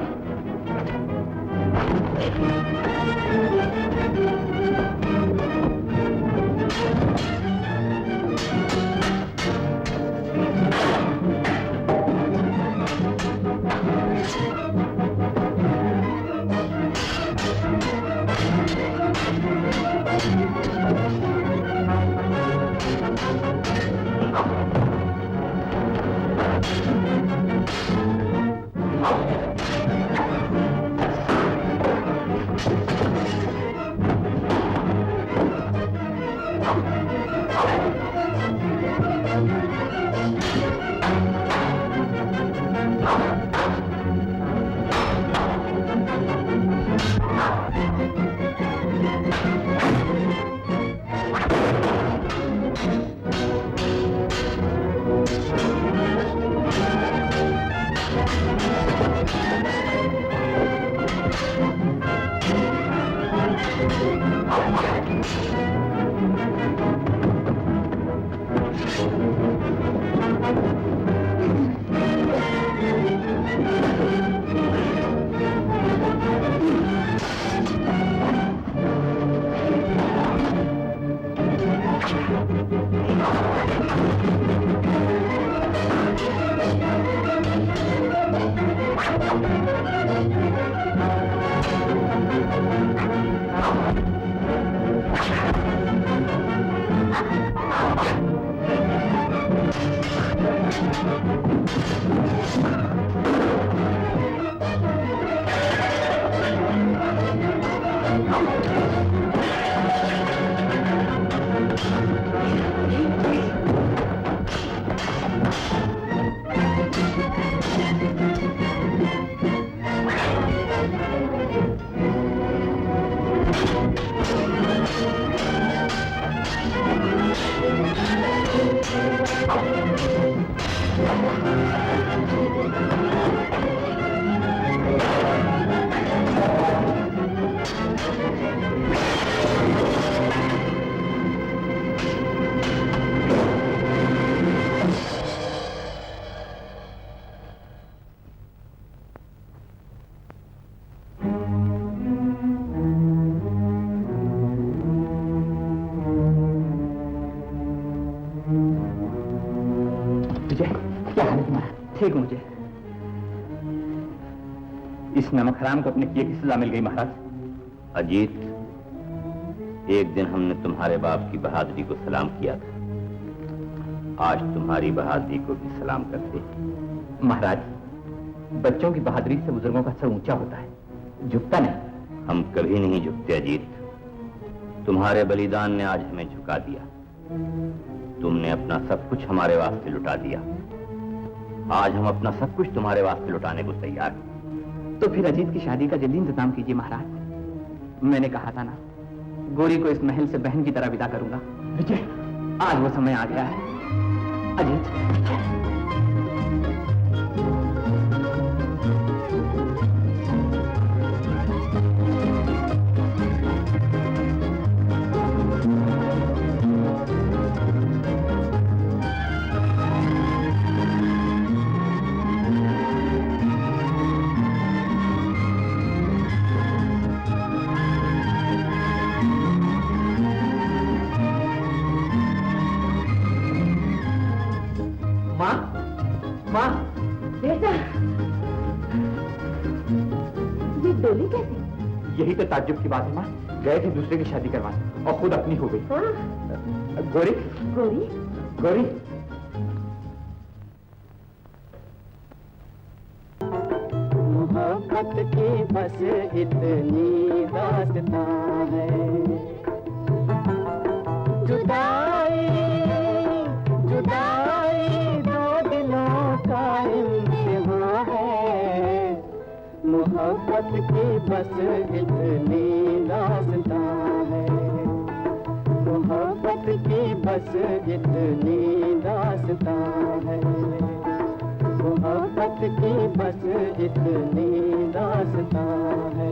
ठीक मुझे इस नमक हराम को अपने किए की सजा मिल गई महाराज। अजीत, एक दिन हमने तुम्हारे बाप की बहादुरी को सलाम किया था, आज तुम्हारी बहादुरी को भी सलाम करते हैं। महाराज, बच्चों की बहादुरी से बुजुर्गों का सर ऊंचा होता है, झुकता नहीं। हम कभी नहीं झुकते अजीत। तुम्हारे बलिदान ने आज हमें झुका दिया। तुमने अपना सब कुछ हमारे वास्ते लुटा दिया, आज हम अपना सब कुछ तुम्हारे वास्ते लुटाने को तैयार हैं। तो फिर अजीत की शादी का जल्दी इंतजाम कीजिए महाराज। मैंने कहा था ना, गोरी को इस महल से बहन की तरह विदा करूंगा। विजय, आज वो समय आ गया है। अजीत, डोली कैसी? यही तो ताज्जुब की बात है माँ। गए थे दूसरे की शादी करवाने और खुद अपनी हो गई। गोरी, गोरी, गोरी, मोहब्बत की बस इतनी दास्तां है, जुदाई जुदाई दो दिलों का इम्तिहान है। मोहब्बत की बस इतनी दास्तां है, मोहब्बत की बस इतनी दास्तां है, मोहब्बत की बस इतनी दास्तां है।